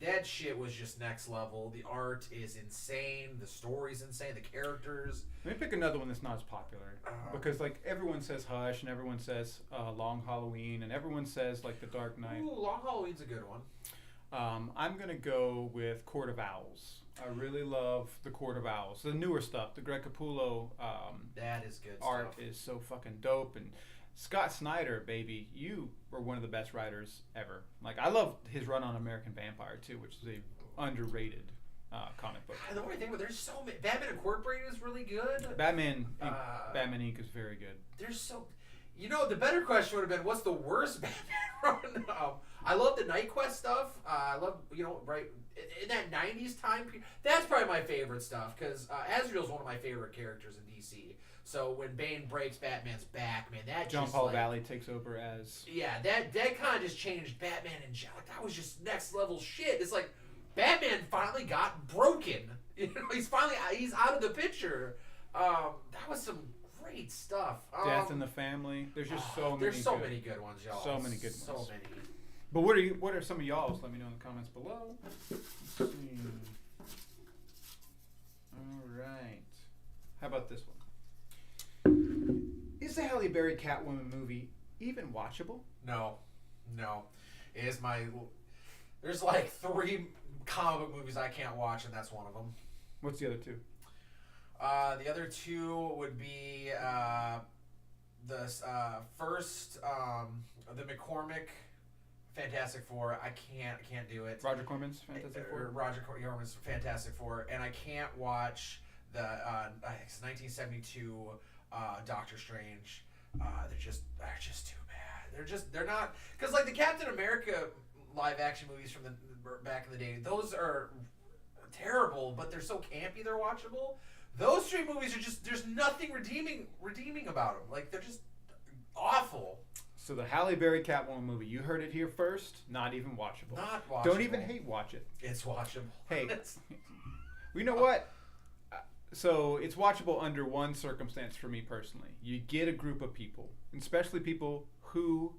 That shit was just next level. The art is insane. The story's insane. The characters. Let me pick another one that's not as popular because like everyone says Hush and everyone says Long Halloween and everyone says like The Dark Knight. Ooh, Long Halloween's a good one. I'm gonna go with Court of Owls. I really love the Court of Owls, the newer stuff. The Greg Capullo that is good art stuff. is so fucking dope. And Scott Snyder, baby, you were one of the best writers ever. Like I love his run on American Vampire too, which is a underrated comic book. The only thing, but there's so many. Batman Incorporated is really good. Batman Inc. is very good. There's so. The better question would have been, what's the worst Batman run? I love the Night Quest stuff. I love, right in that 90s time period. That's probably my favorite stuff because Azrael's one of my favorite characters in DC. So when Bane breaks Batman's back, man, that John just Paul Valley takes over as. Yeah, that kind of just changed Batman and like that was just next level shit. It's like Batman finally got broken. He's out of the picture. That was some great stuff. Death in the Family. There's just so many. There's so many good ones, y'all. So many good ones. So many. But what are some of y'all's? Let me know in the comments below. All right. How about this one? Is the Halle Berry Catwoman movie even watchable? No. It is there's like 3 comic book movies I can't watch, and that's one of them. What's the other 2? The other 2 would be the first, the McCormick Fantastic Four. I can't do it. Roger Corman's Fantastic Four. Roger Corman's Fantastic Four, and I can't watch the 1972 Doctor Strange. They're just too bad. They're not, because like the Captain America live action movies from the back in the day, those are terrible, but they're so campy they're watchable. Those 3 movies are just, there's nothing redeeming about them. Like they're just awful. So the Halle Berry Catwoman movie, you heard it here first. Not even watchable. Not watchable. Don't even hate watch it. It's watchable. Hey, you know what? So it's watchable under one circumstance for me personally. You get a group of people, especially people who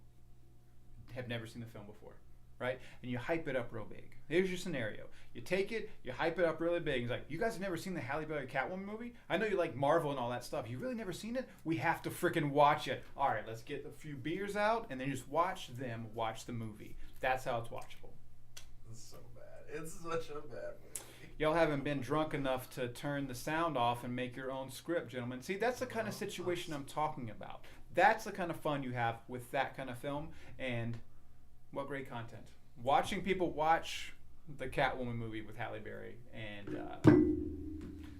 have never seen the film before, right? And you hype it up real big. Here's your scenario. You take it, you hype it up really big. It's like, you guys have never seen the Halle Berry Catwoman movie? I know you like Marvel and all that stuff. You really never seen it? We have to freaking watch it. All right, let's get a few beers out and then just watch them watch the movie. That's how it's watchable. It's so bad. It's such a bad movie. Y'all haven't been drunk enough to turn the sound off and make your own script, gentlemen. See, that's the kind of situation I'm talking about. That's the kind of fun you have with that kind of film, and what great content. Watching people watch the Catwoman movie with Halle Berry, and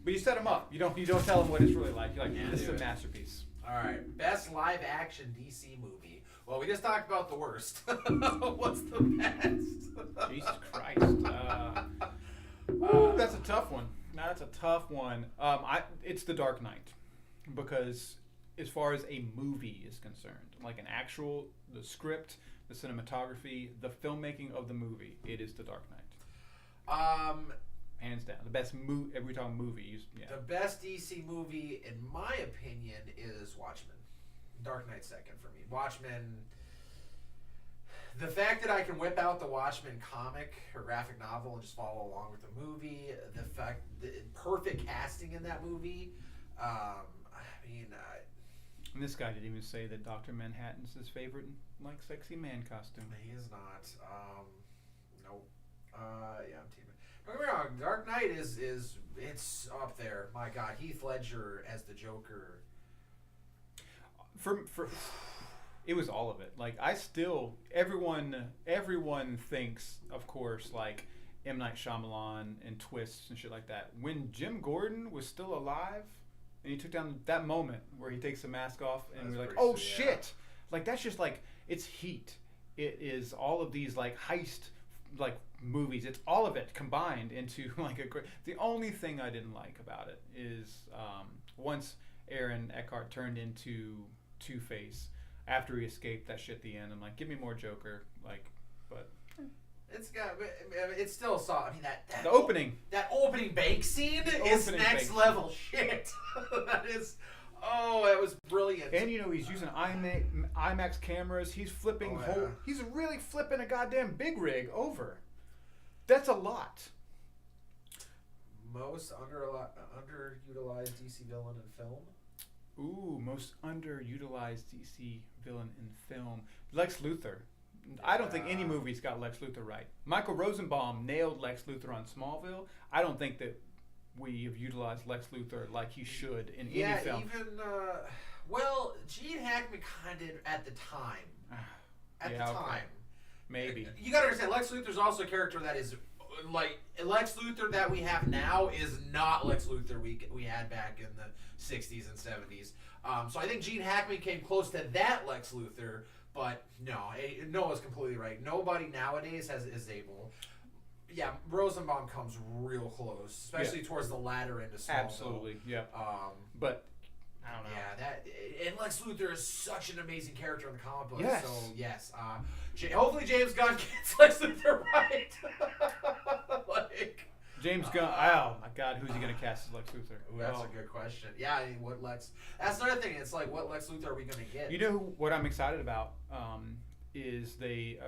but you set them up. You don't tell them what it's really like. You're like, this is a masterpiece. All right, best live action DC movie. Well, we just talked about the worst. What's the best? Jesus Christ. Ooh, that's a tough one. That's a tough one. It's The Dark Knight, because as far as a movie is concerned, like the script, the cinematography, the filmmaking of the movie, it is The Dark Knight. Hands down, the best movie. If we're talking movies, yeah. The best DC movie, in my opinion, is Watchmen. Dark Knight second for me. Watchmen. The fact that I can whip out the Watchmen comic or graphic novel and just follow along with the movie, the fact, the perfect casting in that movie. And this guy didn't even say that Dr. Manhattan's his favorite, like, sexy man costume. He is not. Nope. Yeah, I'm teaming. Don't get me wrong. Dark Knight it's up there. My God, Heath Ledger as the Joker. For it was all of it. Like, everyone thinks, of course, like M. Night Shyamalan and twists and shit like that. When Jim Gordon was still alive, and he took down that moment where he takes the mask off, and we're like, oh shit! Like, that's just like, it's Heat. It is all of these like heist like movies. It's all of it combined into like a great. The only thing I didn't like about it is once Aaron Eckhart turned into Two-Face after he escaped that shit at the end. I'm like, give me more Joker. Like, but it's still saw. I mean the opening bank scene is next level shit. That was brilliant. And he's using IMAX cameras. He's flipping he's really flipping a goddamn big rig over. That's a lot. Most underutilized DC villain in film. Ooh, most underutilized DC villain in film. Lex Luthor. I don't think any movie's got Lex Luthor right. Michael Rosenbaum nailed Lex Luthor on Smallville. I don't think that we have utilized Lex Luthor like he should in any film. Yeah, even Gene Hackman kind of at the time. Time. Maybe. You gotta understand, Lex Luthor's also a character that is like Lex Luthor that we have now is not Lex Luthor we had back in the 60s and 70s. So I think Gene Hackman came close to that Lex Luthor, but no, Noah's completely right. Nobody nowadays is able. Yeah, Rosenbaum comes real close, especially towards the latter end of Smallville. Absolutely, yeah. But I don't know. Yeah, and Lex Luthor is such an amazing character in the comic book. Yes. So yes, hopefully James Gunn gets Lex Luthor right. James Gunn. Oh my God, who's he gonna cast as Lex Luthor? Ooh, that's a good question. Yeah, that's another thing. It's like, what Lex Luthor are we gonna get? You know what I'm excited about? Is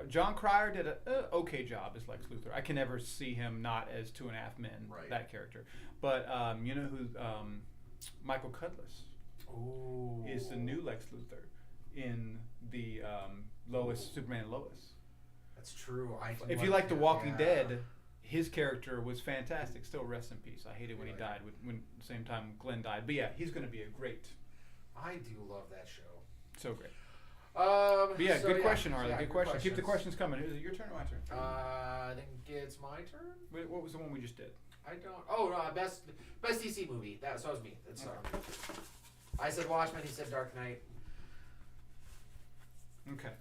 John Cryer did an okay job as Lex Luthor. I can never see him not as 2.5 Men, that character. But you know who Michael Cudlitz is the new Lex Luthor in the Superman and Lois. That's true. If you like The Walking Dead, his character was fantastic. Still, rest in peace. I hated when he died. When at the same time Glenn died. But yeah, he's going to be a great. I do love that show. So great. But yeah, good question, Harley. Good question. Questions. Keep the questions coming. Is it your turn or my turn? I think it's my turn. Wait, what was the one we just did? I don't. Oh, no, best DC movie. That was me. That's I said Watchmen. He said Dark Knight. Okay.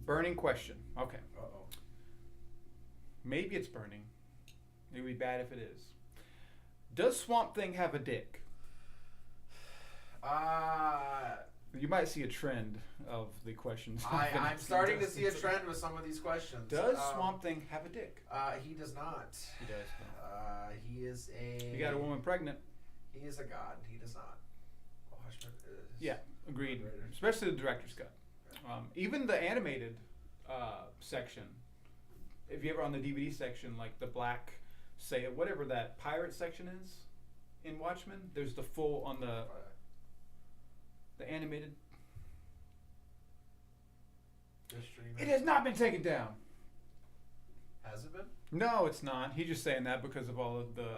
Burning question. Okay. Uh-oh. Maybe it's burning. It would be bad if it is. Does Swamp Thing have a dick? You might see a trend of the questions. I'm starting to see a trend with some of these questions. Does Swamp Thing have a dick? He does not. He does. He is a... He got a woman pregnant. He is a god. He does not. Yeah, agreed. Especially the director's cut. Even the animated section, if you ever on the DVD section, like the black, say whatever that pirate section is in Watchmen, there's the full on the animated. It has not been taken down. Has it been? No, it's not. He's just saying that because of all of the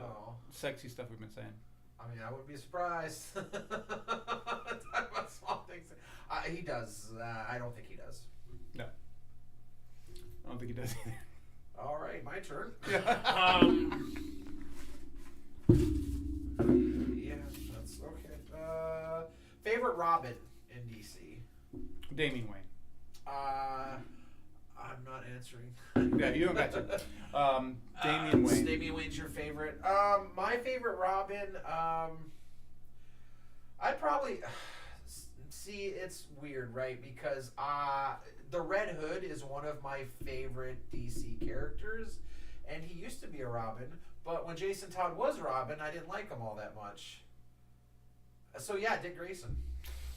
sexy stuff we've been saying. I mean, I wouldn't be surprised. Talk about Swamp Things. He does. I don't think he does. No. I don't think he does either. All right, my turn. Yeah, that's okay. Favorite Robin in DC? Damian Wayne. I'm not answering. Yeah, you don't got to. Damian Wayne. Damian Wayne's your favorite. My favorite Robin. I'd probably see. It's weird, right? Because the Red Hood is one of my favorite DC characters, and he used to be a Robin. But when Jason Todd was Robin, I didn't like him all that much. So yeah, Dick Grayson.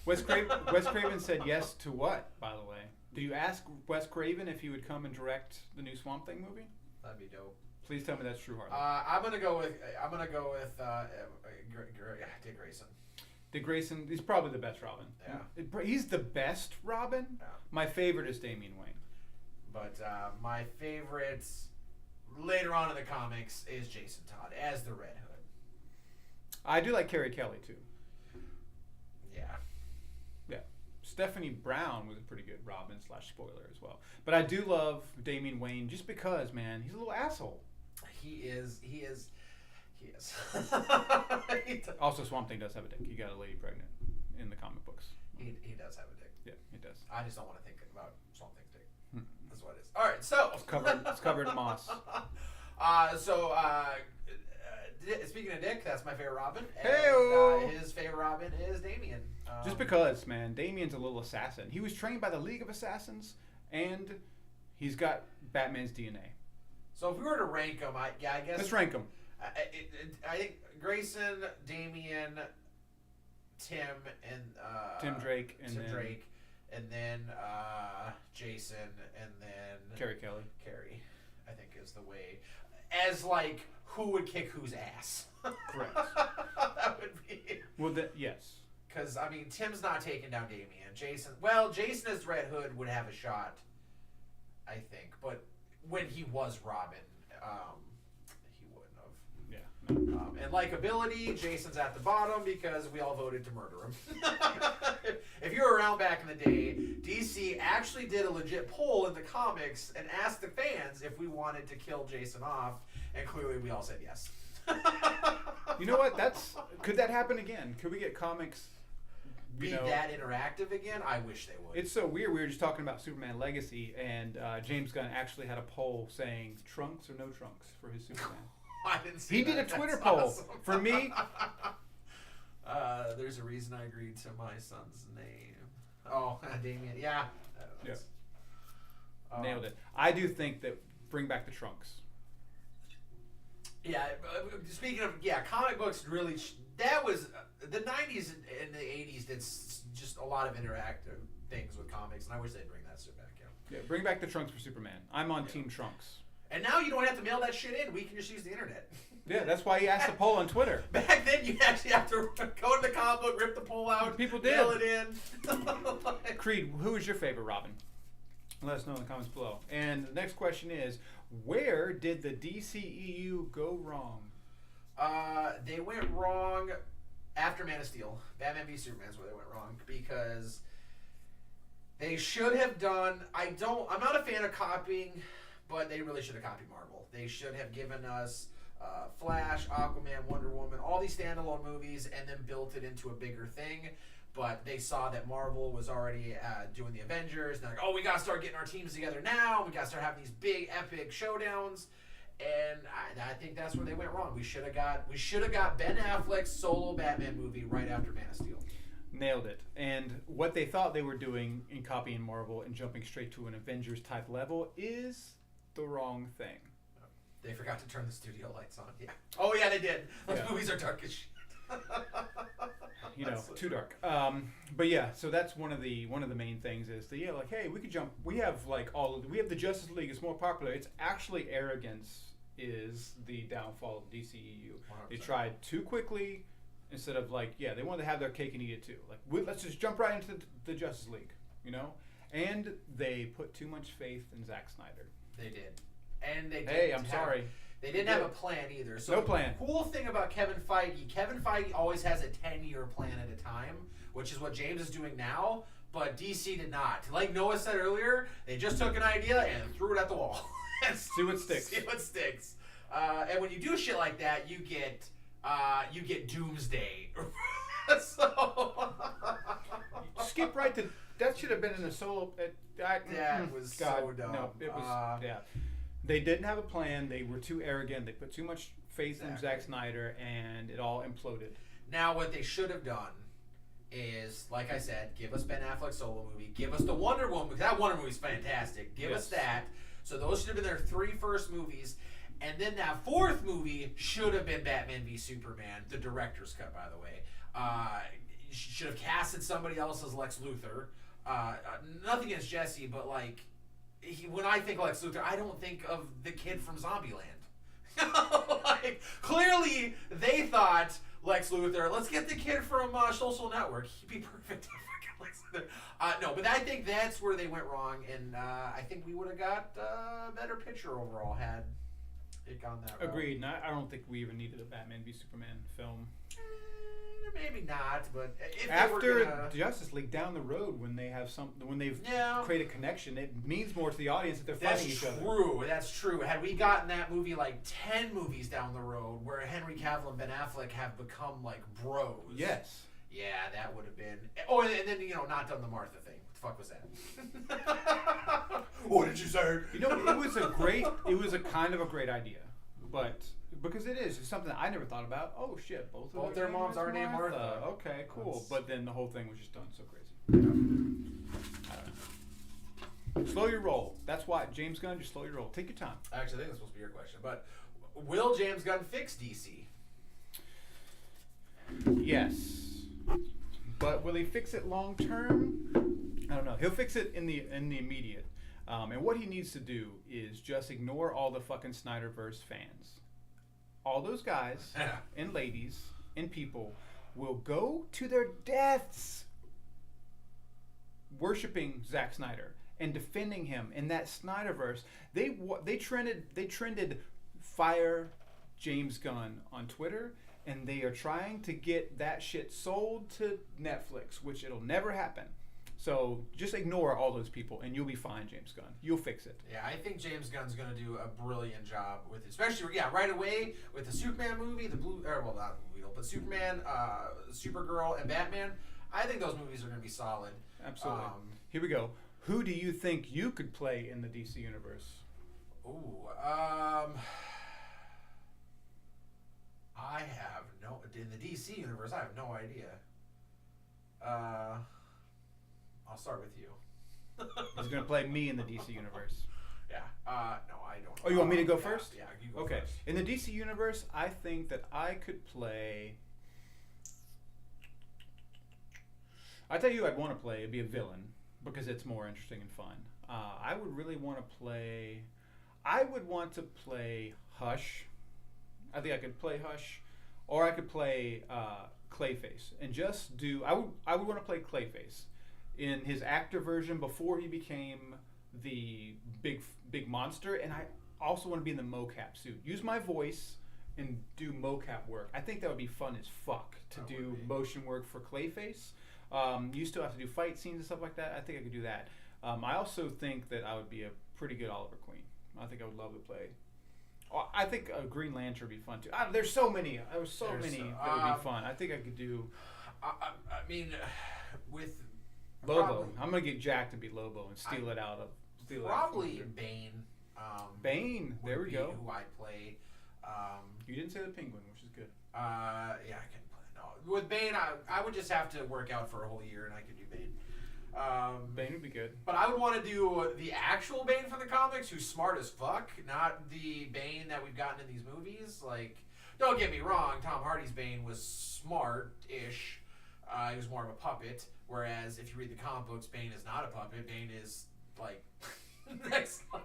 Wes Craven said yes to what, by the way? Did you ask Wes Craven if he would come and direct the new Swamp Thing movie? That'd be dope. Please tell me that's true, Harley. I'm gonna go with Dick Grayson. Dick Grayson, he's probably the best Robin. Yeah. He's the best Robin. Yeah. My favorite is Damian Wayne. But my favorite later on in the comics is Jason Todd as the Red Hood. I do like Carrie Kelly too. Yeah. Yeah. Stephanie Brown was a pretty good Robin / spoiler as well. But I do love Damian Wayne just because, man, he's a little asshole. He is. Also, Swamp Thing does have a dick. He got a lady pregnant in the comic books. He does have a dick. Yeah, he does. I just don't want to think about Swamp Thing's dick. That's what it is. All right, so It's covered in moss. Speaking of Dick, that's my favorite Robin. Hey-o! And his favorite Robin is Damian. Just because, man, Damian's a little assassin. He was trained by the League of Assassins, and he's got Batman's DNA. So if we were to rank them, I guess. Let's rank them. I think Grayson, Damian, Tim, and Tim Drake, and then Jason, and then Carrie Kelly. Carrie, I think is the way. As like who would kick whose ass? Correct. That would be. Well, yes. Because I mean, Tim's not taking down Damian. Jason as Red Hood would have a shot, I think. But when he was Robin, he wouldn't have. Yeah. No. And likability, Jason's at the bottom because we all voted to murder him. If you were around back in the day, DC actually did a legit poll in the comics and asked the fans if we wanted to kill Jason off, and clearly we all said yes. You know what? Could that happen again? Could we get comics be that interactive again? I wish they would. It's so weird. We were just talking about Superman Legacy, and James Gunn actually had a poll saying trunks or no trunks for his Superman. I didn't see He that. did a Twitter That's poll. awesome. For me, there's a reason I agreed to my son's name. Oh, Damian. Yeah. Nailed it. I do think that bring back the trunks. Yeah. Speaking of comic books really. That was the 90s and the 80s did just a lot of interactive things with comics, and I wish they'd bring that shit back. Yeah, bring back the trunks for Superman. I'm on Team Trunks. And now you don't have to mail that shit in. We can just use the internet. Yeah, that's why he asked the poll on Twitter. Back then, you actually have to go to the comic book, rip the poll out, People did. mail it in. Creed, who is your favorite Robin? Let us know in the comments below. And the next question is, where did the DCEU go wrong? They went wrong after Man of Steel. Batman v Superman is where they went wrong because they should have done. I'm not a fan of copying, but they really should have copied Marvel. They should have given us Flash, Aquaman, Wonder Woman, all these standalone movies, and then built it into a bigger thing. But they saw that Marvel was already doing the Avengers, and they're like, "Oh, we gotta start getting our teams together now. We gotta start having these big, epic showdowns." And I think that's where they went wrong. We should have got Ben Affleck's solo Batman movie right after Man of Steel. Nailed it. And what they thought they were doing in copying Marvel and jumping straight to an Avengers type level is the wrong thing. They forgot to turn the studio lights on. Yeah. Oh yeah, they did. Those movies are dark as shit. You know, too dark. But yeah, so that's one of the main things is like, hey, we could jump. We have like we have the Justice League. It's more popular. It's actually arrogance is the downfall of DCEU. 100%. They tried too quickly instead of like, they wanted to have their cake and eat it too. Like, let's just jump right into the Justice League, you know. And they put too much faith in Zack Snyder. They did. And they sorry. They didn't have a plan either. So no plan. The cool thing about Kevin Feige always has a 10-year plan at a time, which is what James is doing now, but DC did not. Like Noah said earlier, they just took an idea and threw it at the wall. See what sticks. See what sticks. And when you do shit like that, you get Doomsday. So skip right to that. Should have been in a solo. That was so dumb. No, it was They didn't have a plan. They were too arrogant. They put too much faith in Zack Snyder, and it all imploded. Now, what they should have done is, like I said, give us Ben Affleck's solo movie. Give us the Wonder Woman, because that Wonder movie's fantastic. Give us that. So those should have been their 3 first movies. And then that 4th movie should have been Batman v Superman, the director's cut, by the way. Should have casted somebody else as Lex Luthor. Nothing against Jesse, but like, when I think Lex Luthor, I don't think of the kid from Zombieland. Like, clearly, they thought Lex Luthor. Let's get the kid from Social Network. He'd be perfect for fucking Lex Luthor. No, but I think that's where they went wrong, and I think we would have got a better picture overall had it gone that route. Agreed. I don't think we even needed a Batman v Superman film. Maybe not, but if after Justice League down the road, when they have when they've created a connection, it means more to the audience that they're fighting each other. That's true. Had we gotten that movie like 10 movies down the road, where Henry Cavill and Ben Affleck have become like bros, yes, that would have been. Oh, and then not done the Martha thing. What the fuck was that? What did you say? It was a kind of a great idea, but. Because it's something I never thought about. Oh shit, both their moms are named Martha. Okay, cool. But then the whole thing was just done so crazy. I don't know. Slow your roll. That's why James Gunn, just slow your roll. Take your time. Actually, I think that's supposed to be your question. But will James Gunn fix DC? Yes. But will he fix it long term? I don't know. He'll fix it in the immediate. And what he needs to do is just ignore all the fucking Snyderverse fans. All those guys and ladies and people will go to their deaths worshiping Zack Snyder and defending him in that Snyderverse. They trended fire James Gunn on Twitter, and they are trying to get that shit sold to Netflix, which it'll never happen. So just ignore all those people, and you'll be fine, James Gunn. You'll fix it. Yeah, I think James Gunn's going to do a brilliant job with it, especially right away with the Superman movie, not but Superman, Supergirl, and Batman. I think those movies are going to be solid. Absolutely. Here we go. Who do you think you could play in the DC universe? In the DC universe, I have no idea. I'll start with you. He's going to play me in the DC universe. Yeah. No, I don't. Oh, you want me to go first? Yeah, you go first. Okay. In the DC universe, I think that I could play... I tell you who I'd want to play. It'd be a villain, because it's more interesting and fun. I would really want to play... I would want to play Hush. I think I could play Hush. Or I could play Clayface. And just do... I would want to play Clayface in his actor version before he became the big monster, and I also want to be in the mocap suit. Use my voice and do mocap work. I think that would be fun as fuck to do motion work for Clayface. You still have to do fight scenes and stuff like that. I think I could do that. I also think that I would be a pretty good Oliver Queen. I think I would love to play. I think a Green Lantern would be fun too. There's so many. There's so many that would be fun. I think I could do. I mean, with Lobo. Probably. I'm gonna get Jack to be Lobo and steal it out of. Probably Bane. Bane. There we go. Who I play. You didn't say the Penguin, which is good. Yeah, I can play. No, with Bane, I would just have to work out for a whole year and I could do Bane. Bane would be good. But I would want to do the actual Bane from the comics, who's smart as fuck, not the Bane that we've gotten in these movies. Like, don't get me wrong, Tom Hardy's Bane was smart-ish. He was more of a puppet, whereas if you read the comic books, Bane is not a puppet. Bane is, like,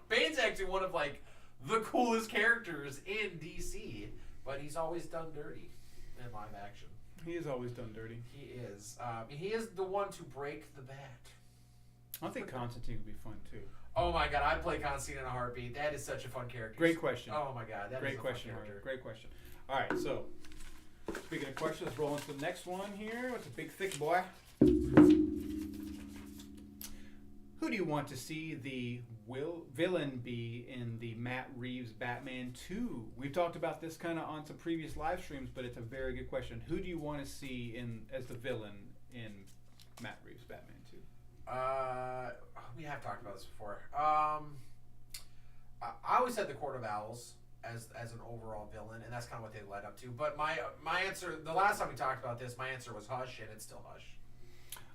Bane's actually one of, like, the coolest characters in DC, but he's always done dirty in live action. He is always done dirty. He is. He is the one to break the bat. I think Constantine would be fun too. Oh my god, I'd play Constantine in a heartbeat. That is such a fun character. Great question. Oh my god, that Great is a question, fun character. Great question. All right, so speaking of questions, let's roll into the next one here. It's a big, thick boy. Who do you want to see the villain be in the Matt Reeves Batman 2? We've talked about this kind of on some previous live streams, but it's a very good question. Who do you want to see as the villain in Matt Reeves Batman 2? We have talked about this before. I always said the Court of Owls as an overall villain, and that's kind of what they led up to. But my answer, the last time we talked about this, my answer was Hush, and it's still Hush.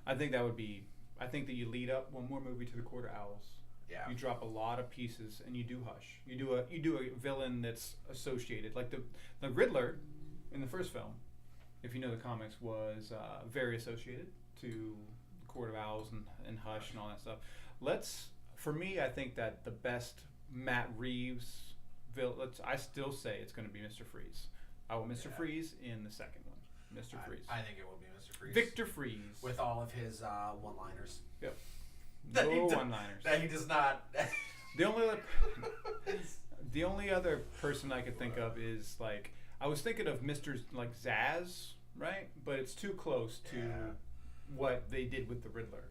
I think that you lead up one more movie to the Court of Owls. Yeah. You drop a lot of pieces and you do Hush. You do a villain that's associated, like the Riddler in the first film. If you know the comics, was very associated to Court of Owls and Hush and all that stuff. For me, I think that the best Matt Reeves villain. I still say it's going to be Mr. Freeze. I want Mr. Freeze in the second one. Mr. Freeze. I think it will be Mr. Freeze. Victor Freeze. With all of his one-liners. Yep. That No one-liners. That he does not. The only other person I could think of is like I was thinking of Mr. like Zaz, right? But it's too close to what they did with the Riddler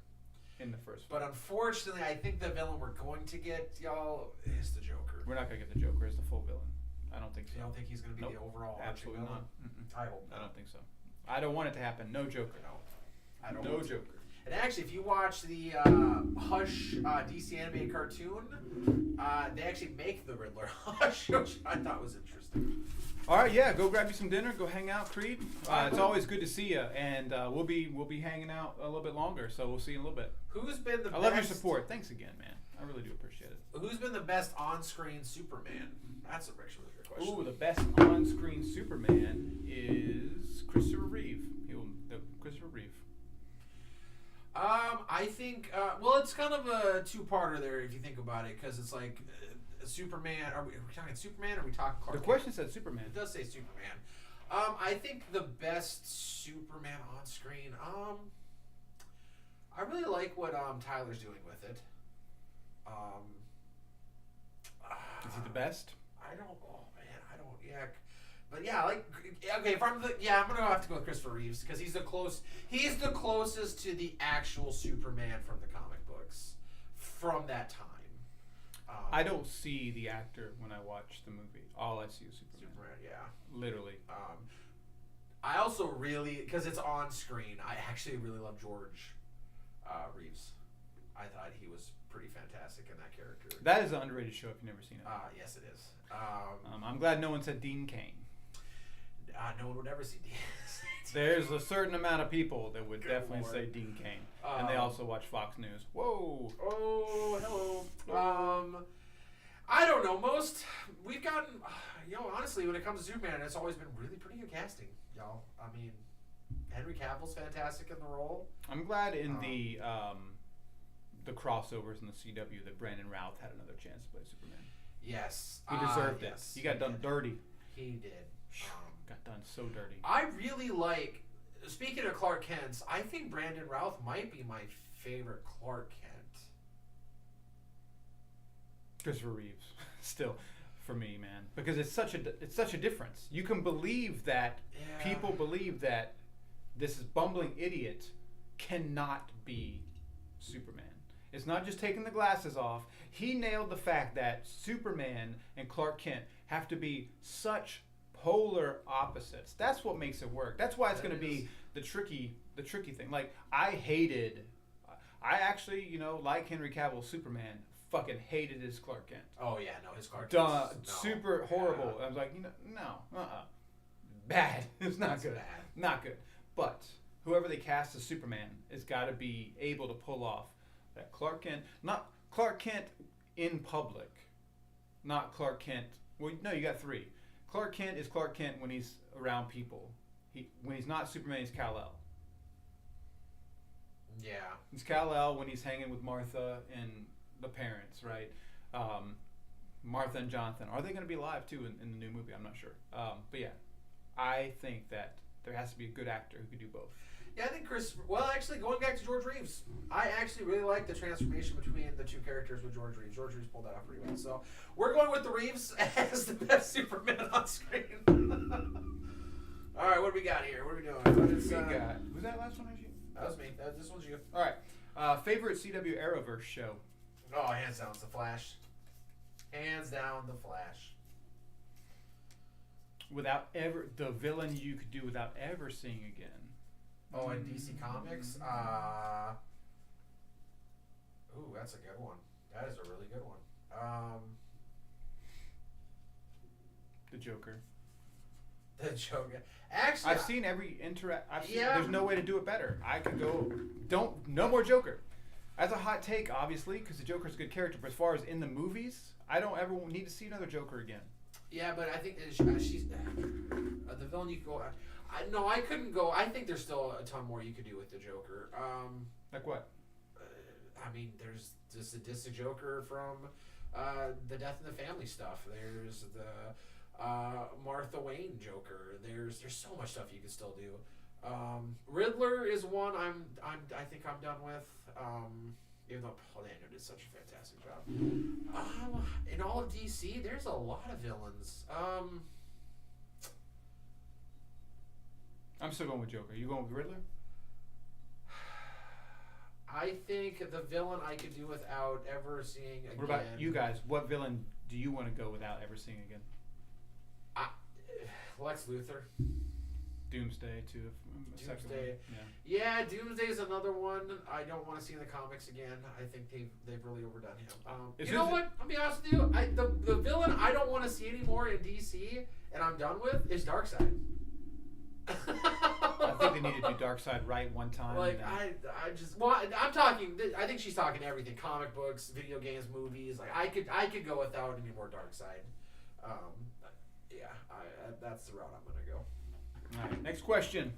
in the first film. But unfortunately, I think the villain we're going to get, y'all, is the Joker. We're not gonna get the Joker as the full villain. I don't think so. You don't think he's going to be the overall Absolutely villain? not. I hope not. I don't think so. I don't want it to happen. No Joker. No. I don't No want to. Joker. And actually, if you watch the Hush DC animated cartoon, they actually make the Riddler Hush, which I thought was interesting. All right, yeah, go grab you some dinner, go hang out, Creed. It's always good to see you, and we'll be hanging out a little bit longer, so we'll see you in a little bit. Who's been the best? I love your support. Thanks again, man. I really do appreciate it. Who's been the best on-screen Superman? That's a really good question. Ooh, the best on-screen Superman is Christopher Reeve. Christopher Reeve. I think, well, it's kind of a two-parter there if you think about it, because it's like Superman. Are we talking Superman or are we talking Clark The Kent? question said Superman. It does say Superman. I think the best Superman on screen. I really like what Tyler's doing with it. Is he the best? I don't. Oh man, I don't. Yeah, but yeah, like okay. If I'm I'm gonna have to go with Christopher Reeves because he's the closest to the actual Superman from the comic books from that time. I don't see the actor when I watch the movie. All I see is Superman. Yeah. Literally. I also really, because it's on screen, I actually really love George Reeves. I thought he was pretty fantastic in that character. That is an underrated show if you've never seen it. Yes, it is. I'm glad no one said Dean Cain. No one would ever see Dean. There's a certain amount of people that would Good definitely Lord. say Dean Cain. And they also watch Fox News. Whoa. Oh, hello. I don't know. We've gotten, honestly, when it comes to Superman, it's always been really pretty good casting, y'all. I mean, Henry Cavill's fantastic in the role. I'm glad in the crossovers in the CW that Brandon Routh had another chance to play Superman. Yes. He deserved it. Yes, He got done dirty. He did. Got done so dirty. I really like, speaking of Clark Kent, I think Brandon Routh might be my favorite Clark Kent. Christopher Reeves, still, for me, man, because it's such a difference. You can believe that people believe that this bumbling idiot cannot be Superman. It's not just taking the glasses off. He nailed the fact that Superman and Clark Kent have to be such polar opposites. That's what makes it work. That's why it's going to be the tricky thing. Like I actually, like Henry Cavill's Superman, fucking hated his Clark Kent. Oh yeah, no, his Clark Kent. Super horrible. I was like, no, bad. It's not good. Bad. Not good. But whoever they cast as Superman has got to be able to pull off that Clark Kent, not Clark Kent in public, not Clark Kent. Well, no, you got three. Clark Kent is Clark Kent when he's around people. When he's not Superman, he's Kal-El. Yeah. He's Kal-El when he's hanging with Martha and the parents, right? Martha and Jonathan. Are they going to be alive too in the new movie? I'm not sure. But yeah, I think that there has to be a good actor who could do both. Yeah, I think well, actually, going back to George Reeves, I actually really like the transformation between the two characters with George Reeves. George Reeves pulled that off pretty well. So we're going with the Reeves as the best Superman on screen. All right, what do we got here? What are we doing? Was that last one? That was me. This one's you. All right. Favorite CW Arrowverse show? Oh, hands down, it's The Flash. Hands down, The Flash. The villain you could do without ever seeing again. Oh, in DC Comics? Ooh, that's a good one. That is a really good one. The Joker. The Joker. Actually, I've seen every there's no way to do it better. I could go. No more Joker. As a hot take, obviously, because the Joker's a good character. But as far as in the movies, I don't ever need to see another Joker again. Yeah, but I think she's the villain you could go. I couldn't go. I think there's still a ton more you could do with the Joker. Like what? I mean, there's just a Disc Joker from the Death in the Family stuff. There's the Martha Wayne Joker. There's so much stuff you can still do. Riddler is one I think I'm done with. Even though Paul Dano did such a fantastic job. In all of DC, there's a lot of villains. I'm still going with Joker. You going with Riddler? I think the villain I could do without ever seeing again. What about you guys? What villain do you want to go without ever seeing again? Lex Luthor. Doomsday too. Doomsday. Yeah, Doomsday is another one I don't want to see in the comics again. I think they've really overdone him. You know what? I'll be honest with you. The villain I don't want to see anymore in DC, and I'm done with, is Darkseid. I think they need to do Darkseid right one time. Like I'm talking. I think she's talking everything: comic books, video games, movies. Like I could go without any more Darkseid. That's the route I'm gonna go. All right, next question.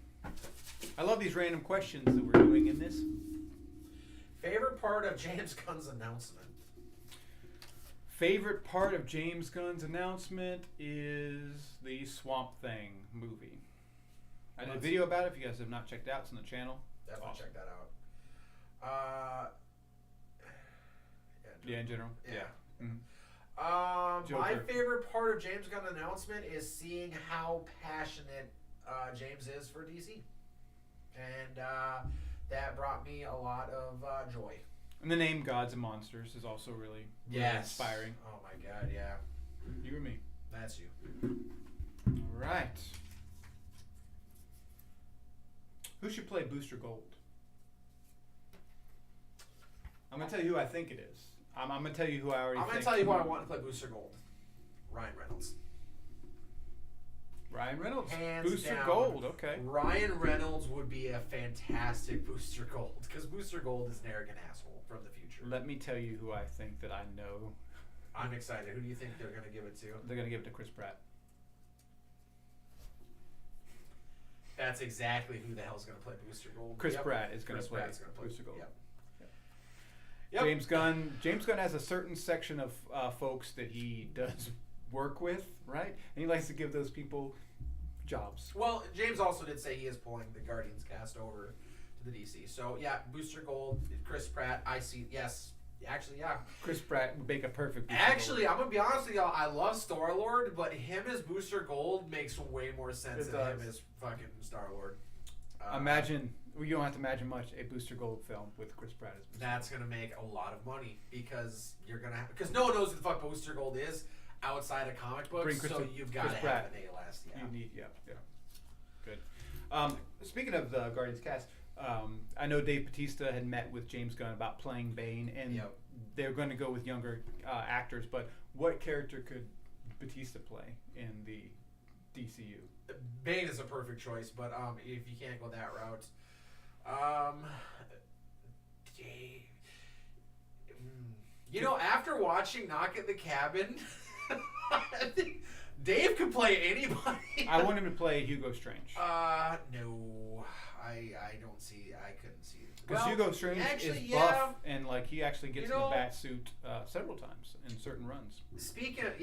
I love these random questions that we're doing in this. Favorite part of James Gunn's announcement? Favorite part of James Gunn's announcement is the Swamp Thing movie. I did a video about it. If you guys have not checked it out, it's on the channel. Definitely check that out. In general. Yeah. Mm-hmm. My favorite part of James Gunn's announcement is seeing how passionate James is for DC, and that brought me a lot of joy. And the name Gods and Monsters is also really inspiring. Oh my God, yeah. You or me? That's you. All right. Who should play Booster Gold? I'm gonna tell you who I think it is. I'm gonna tell you who I already. I'm gonna tell you who I want to play Booster Gold. Ryan Reynolds. Ryan Reynolds. Hands Booster down, Gold. Okay. Ryan Reynolds would be a fantastic Booster Gold because Booster Gold is an arrogant asshole from the future. Let me tell you who I think that I know. I'm excited. Who do you think they're gonna give it to? They're gonna give it to Chris Pratt. That's exactly who the hell's gonna play Booster Gold. Chris Pratt is gonna play Booster Gold. Yep. James Gunn has a certain section of folks that he does work with, right? And he likes to give those people jobs. Well, James also did say he is pulling the Guardians cast over to the DC. So yeah, Booster Gold, Chris Pratt. I see. Yes, actually, yeah. Chris Pratt would make a perfect. Booster Actually, Gold. I'm gonna be honest with y'all. I love Star-Lord, but him as Booster Gold makes way more sense than him as fucking Star-Lord. Imagine. Well, you don't have to imagine much. A Booster Gold film with Chris Pratt as Booster That's Gold. gonna make a lot of money because because no one knows who the fuck Booster Gold is outside of comic books. So you've got to have an A-list. Yeah. You need, yeah. Good. Speaking of the Guardians cast, I know Dave Bautista had met with James Gunn about playing Bane, and they're going to go with younger actors. But what character could Bautista play in the DCU? Bane is a perfect choice, but if you can't go that route, you know, after watching Knock at the Cabin, I think Dave could play anybody. I want him to play Hugo Strange. No, I don't see. I couldn't see it. Because Hugo Strange is buff and like he actually gets in the bat suit several times in certain runs. Speaking of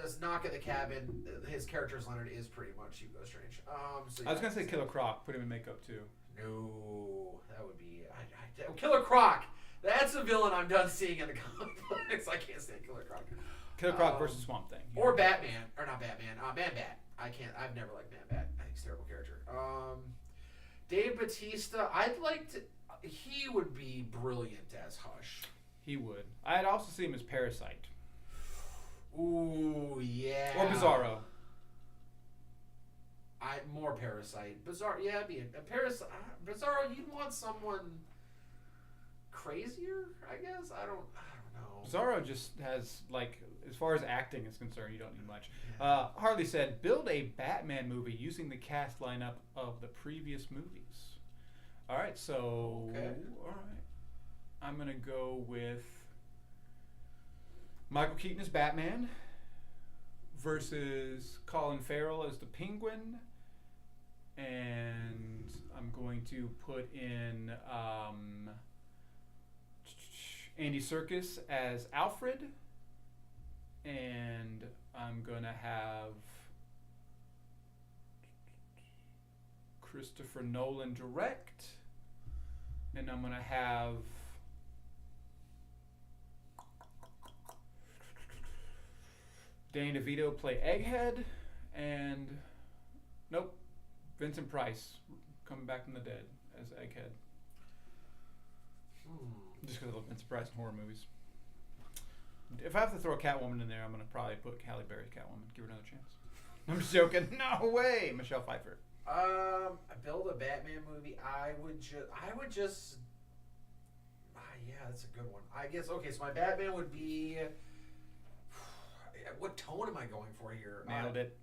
this Knock at the Cabin, his character's Leonard is pretty much Hugo Strange. So I was gonna say Killer Croc, put him in makeup too. No, that would be Killer Croc. That's a villain I'm done seeing in the comic books. I can't stand Killer Croc. Killer Croc versus Swamp Thing. Or Batman, or not Batman. Man-Bat. I've never liked Man-Bat. I think he's a terrible character. Dave Bautista, I'd like to. He would be brilliant as Hush. He would. I'd also see him as Parasite. Ooh, yeah. Or Bizarro. More Parasite. Bizarro, yeah, be a Parasite. Bizarro, you'd want someone crazier, I guess. I don't know. Bizarro just has, like, as far as acting is concerned, you don't need much. Yeah. Harley said, build a Batman movie using the cast lineup of the previous movies. All right, so all right, I'm gonna go with Michael Keaton as Batman versus Colin Farrell as the Penguin, and I'm going to put in Andy Serkis as Alfred, and I'm gonna have Christopher Nolan direct, and I'm gonna have Danny DeVito play Egghead, and Vincent Price coming back from the dead as Egghead. Just because I love Vincent Price in horror movies. If I have to throw a Catwoman in there, I'm gonna probably put Halle Berry's Catwoman. Give her another chance. I'm just joking. No way, Michelle Pfeiffer. Build a Batman movie. I would just. Yeah, that's a good one. I guess. Okay, so my Batman would be. What tone am I going for here? Nailed it,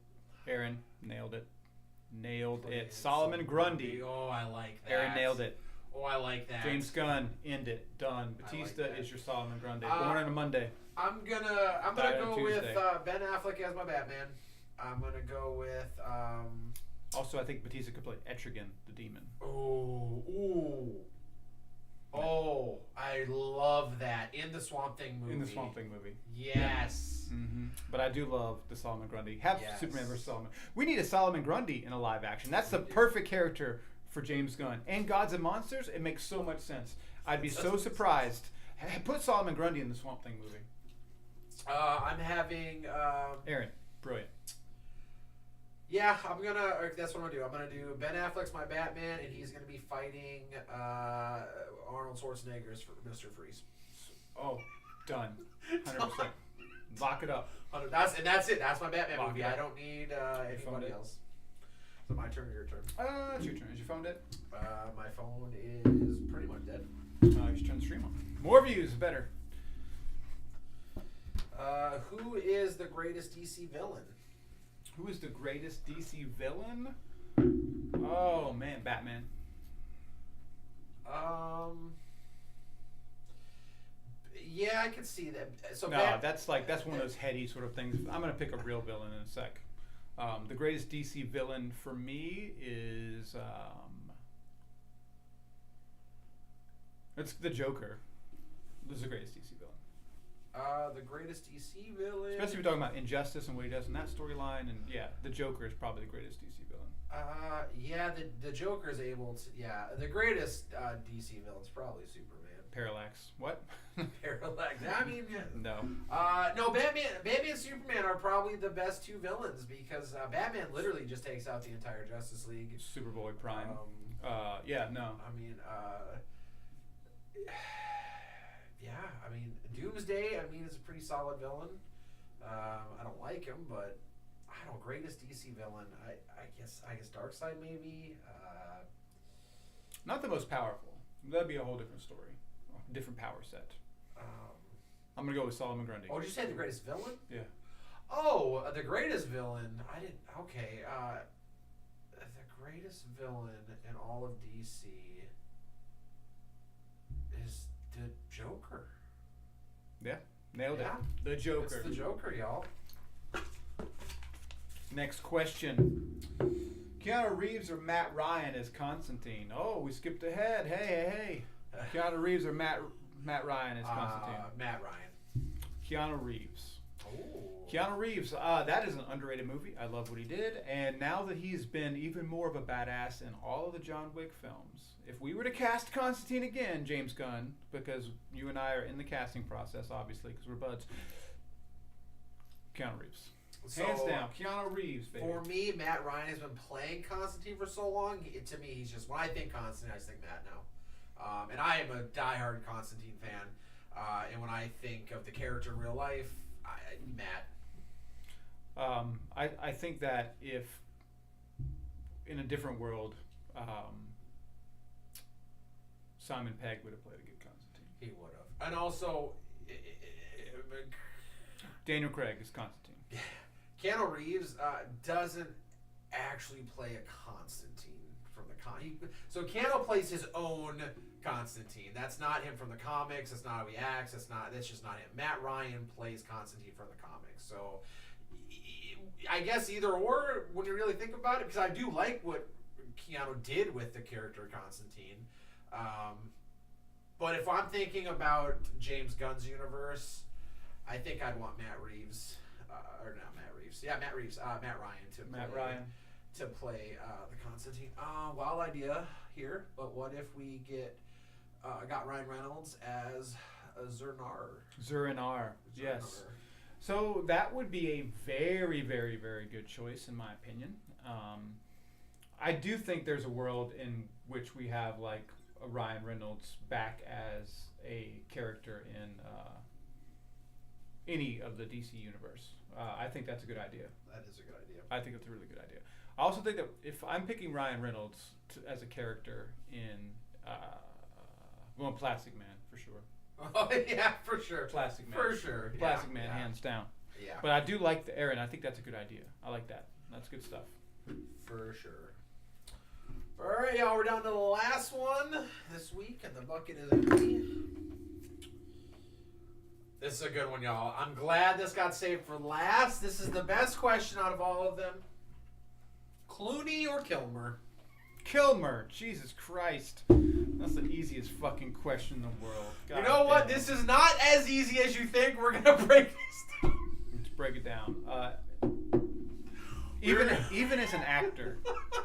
Aaron. Nailed it. Solomon Grundy. Oh, I like that. Aaron nailed it. Oh, I like that. James Gunn, end it, done. Batista is your Solomon Grundy. Born on a Monday. I'm gonna go with Ben Affleck as my Batman. I'm gonna go with. Also, I think Batista could play Etrigan, the demon. Oh, I love that in the Swamp Thing movie. Yes. Mm-hmm. But I do love the Solomon Grundy. Have Superman versus Solomon. We need a Solomon Grundy in a live action. That's the perfect character for James Gunn. And Gods and Monsters, it makes so much sense. I'd be so surprised. Put Solomon Grundy in the Swamp Thing movie. I'm having Aaron, brilliant. Yeah, that's what I'm gonna do. I'm gonna do Ben Affleck's my Batman, and he's gonna be fighting Arnold Schwarzenegger's for Mr. Freeze. Oh, done. 100%. Lock it up. That's it. That's my Batman movie. I don't need anybody else. So my turn or your turn? It's your turn. Is your phone dead? My phone is pretty much dead. You should turn the stream on. More views, better. Who is the greatest DC villain? Who is the greatest DC villain? Oh man, Batman. Yeah, I could see that. So that's one of those heady sort of things. I'm gonna pick a real villain in a sec. The greatest DC villain for me is it's the Joker. This is the greatest DC villain. The greatest DC villain. Especially if you're talking about Injustice and what he does in that storyline, and the Joker is probably the greatest DC villain. The Joker is able to. Yeah, the greatest DC villain is probably Superman. Parallax. What? Parallax. I mean, no. No. Batman and Superman are probably the best two villains because Batman literally just takes out the entire Justice League. Superboy Prime. No. I mean, I mean, Doomsday. I mean, is a pretty solid villain. I don't like him, but I don't know. Greatest DC villain. I guess Darkseid maybe. Not the most powerful. That'd be a whole different story. Different power set. I'm gonna go with Solomon Grundy. Oh, did you say the greatest villain? Yeah. Oh, the greatest villain. I didn't. Okay. greatest villain in all of DC is the Joker. Yeah, nailed it. Yeah. The Joker. It's the Joker, y'all. Next question. Keanu Reeves or Matt Ryan as Constantine? Oh, we skipped ahead. Hey. Keanu Reeves or Matt Ryan as Constantine? Matt Ryan. Keanu Reeves. Oh. Keanu Reeves, that is an underrated movie. I love what he did. And now that he's been even more of a badass in all of the John Wick films, if we were to cast Constantine again, James Gunn, because you and I are in the casting process, obviously, because we're buds, Keanu Reeves. Hands down, Keanu Reeves, baby. For me, Matt Ryan has been playing Constantine for so long. To me, he's just, when I think Constantine, I just think Matt now. And I am a diehard Constantine fan. And when I think of the character in real life, Matt. I think that if in a different world, Simon Pegg would have played a good Constantine. He would have. And also, Daniel Craig is Constantine. Keanu Reeves doesn't actually play a Constantine from the so Keanu plays his own Constantine. That's not him from the comics. That's not how he acts. That's just not him. Matt Ryan plays Constantine from the comics. So I guess either or when you really think about it, because I do like what Keanu did with the character Constantine. But if I'm thinking about James Gunn's universe, I think I'd want Matt Reeves, or not Matt Reeves. Yeah, Matt Reeves. Matt Ryan to play the Constantine. Wild idea here, but what if we got Ryan Reynolds as Zur-En-Arrh, yes. So that would be a very, very, very good choice in my opinion. I do think there's a world in which we have like a Ryan Reynolds back as a character in any of the DC universe. I think that's a good idea. That is a good idea. I think it's a really good idea. I also think that if I'm picking Ryan Reynolds as a character in going Plastic Man for sure. Oh yeah, for sure. Plastic Man. For sure. Plastic Man, hands down. Yeah. But I do like the Aaron. I think that's a good idea. I like that. That's good stuff. For sure. All right, y'all. We're down to the last one this week, and the bucket is empty. This is a good one, y'all. I'm glad this got saved for last. This is the best question out of all of them. Clooney or Kilmer? Kilmer. Jesus Christ. That's the easiest fucking question in the world. God you know what? damn. This is not as easy as you think. We're going to break this down. Let's break it down. Even as an actor,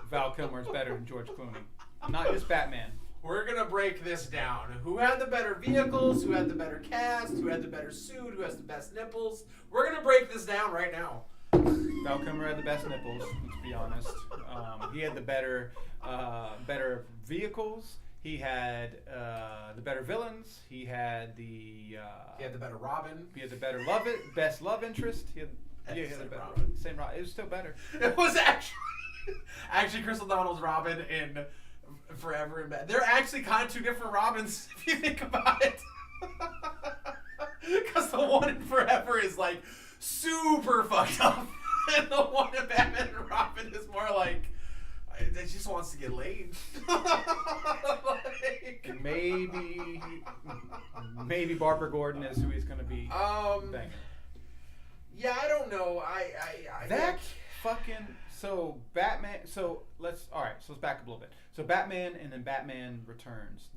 Val Kilmer is better than George Clooney. Not just Batman. We're going to break this down. Who had the better vehicles? Who had the better cast? Who had the better suit? Who has the best nipples? We're going to break this down right now. Val Kilmer had the best nipples, let's be honest. He had the better vehicles. He had the better villains. He had the better Robin. He had the better best love interest. He had the better Robin. Same Robin. It was still better. It was actually Chris O'Donnell's Robin in Forever and Bad. They're actually kind of two different Robins if you think about it. Because the one in Forever is like super fucked up, and the one in Batman and Robin is more like it just wants to get laid. Like, maybe Barbara Gordon is who he's gonna be banging. Yeah, I don't know. That fucking so Batman. So let's back up a little bit. So Batman and then Batman Returns.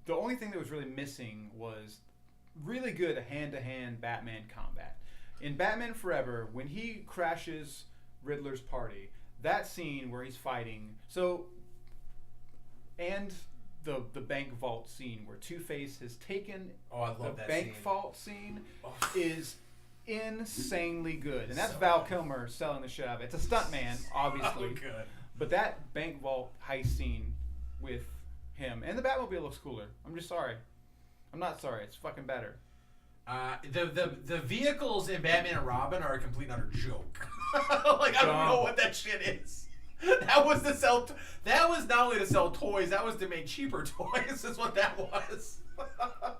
The only thing that was really missing was really good hand-to-hand Batman combat. In Batman Forever, when he crashes Riddler's party, that scene where he's fighting, and the bank vault scene where Two-Face has taken the bank vault scene is insanely good. And that's so Val Kilmer selling the shit out of it. It's a stuntman, obviously. So good. But that bank vault heist scene with him, and the Batmobile looks cooler. I'm just sorry. I'm not sorry. It's fucking better. The vehicles in Batman and Robin are a complete and utter joke. Like, I don't know what that shit is. That was not only to sell toys, that was to make cheaper toys is what that was.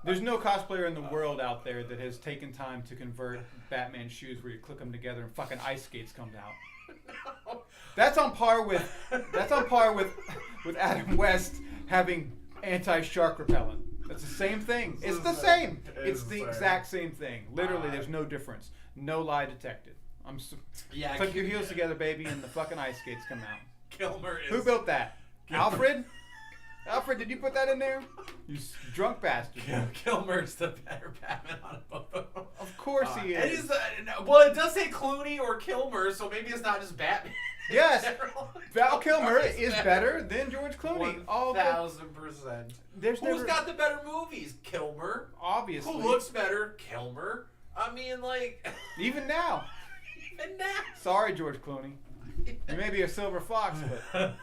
There's no cosplayer in the world out there that has taken time to convert Batman shoes where you click them together and fucking ice skates come out. That's on par with with Adam West having anti-shark repellent. That's the same thing. It's the same. It's the exact same thing. Literally, there's no difference. No lie detected. Click your heels together, baby, and the fucking ice skates come out. Kilmer is... Who built that? Alfred? Alfred, did you put that in there? You drunk bastard. Kilmer's the better Batman on both of them. Of course he is. And he's well, it does say Clooney or Kilmer, so maybe it's not just Batman. Yes, Val Kilmer is better than George Clooney. 1,000%. Who's got the better movies? Kilmer. Obviously. Who looks better? Kilmer. I mean, like... Even now. Even now. Sorry, George Clooney. You may be a silver fox, but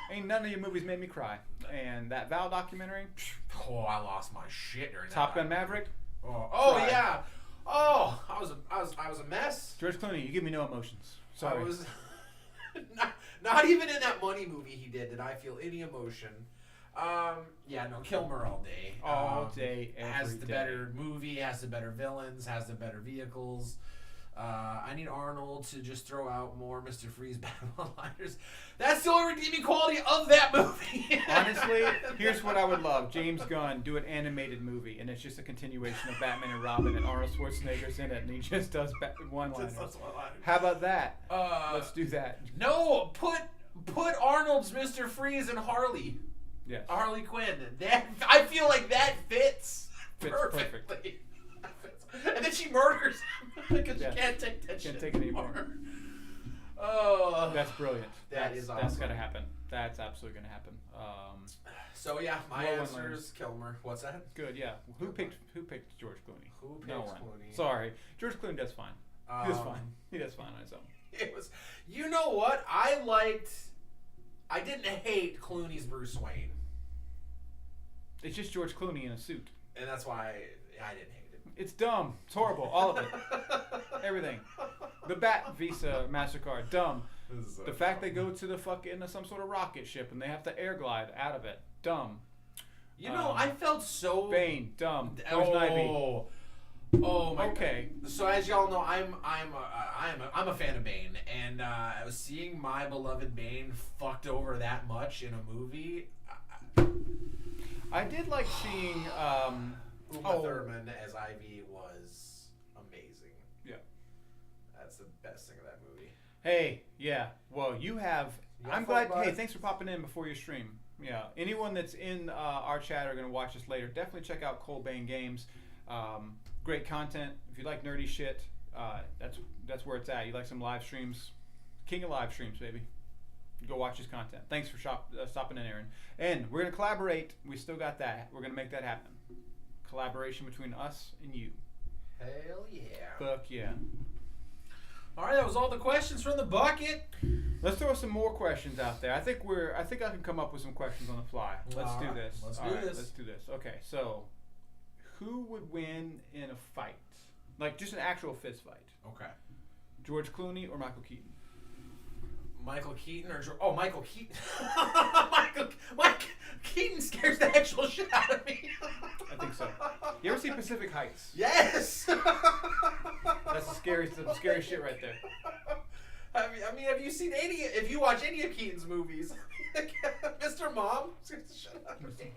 ain't none of your movies made me cry. And that Val documentary. Oh, I lost my shit during that. Top Gun Maverick. Oh yeah. Oh, I was a mess. George Clooney, you give me no emotions. Sorry. I was not even in that Money movie he did I feel any emotion. Yeah, no, Kilmer all day. All day, every has the day. better movie, has the better villains, has the better vehicles. I need Arnold to just throw out more Mr. Freeze Batman-liners. That's the only redeeming quality of that movie. Honestly, here's what I would love. James Gunn do an animated movie, and it's just a continuation of Batman and Robin, and Arnold Schwarzenegger's in it, and he just does one-liners. How about that? Let's do that. No, put Arnold's Mr. Freeze and Harley. Yes. Harley Quinn. That I feel like that fits perfectly. Perfect. And then she murders him because she can't take that shit. Can't take it anymore. Oh, that's brilliant. That's awesome. That's gotta happen. That's absolutely gonna happen. So yeah, my answer is Kilmer. What's that? Good. Yeah. Who picked George Clooney? Who picked no one. Clooney? Sorry, George Clooney does fine. He does fine. He does fine on his own. It was. You know what? I didn't hate Clooney's Bruce Wayne. It's just George Clooney in a suit. And that's why I didn't hate him. It's dumb. It's horrible. All of it. Everything. The Bat Visa MasterCard. Dumb. So the fact they go to the fucking some sort of rocket ship and they have to air glide out of it. Dumb. You know, I felt so... Bane. Dumb. Oh my okay. God. So as y'all know, I'm a fan of Bane, and I was seeing my beloved Bane fucked over that much in a movie. I did like seeing Uma Thurman as Ivy was amazing. Yeah. That's the best thing of that movie. Hey, yeah. Well, you have... I'm glad... Hey, thanks for popping in before your stream. Yeah. Anyone that's in our chat are going to watch this later. Definitely check out Cole Bane Games. Great content. If you like nerdy shit, that's where it's at. You like some live streams? King of live streams, baby. Go watch his content. Thanks for stopping in, Aaron. And we're going to collaborate. We still got that. We're going to make that happen. Collaboration between us and you. Hell yeah. Fuck yeah. All right, that was all the questions from the bucket. Let's throw some more questions out there. I think I can come up with some questions on the fly. Let's do this. Let's do this. Okay, so who would win in a fight? Like just an actual fist fight. Okay. George Clooney or Michael Keaton? Michael Keaton or Michael Keaton. Mike Keaton scares the actual shit out of me. I think so. You ever see Pacific Heights? Yes. That's the scariest shit right there. I mean, have you seen if you watch any of Keaton's movies, Mr. Mom scares the shit out of me.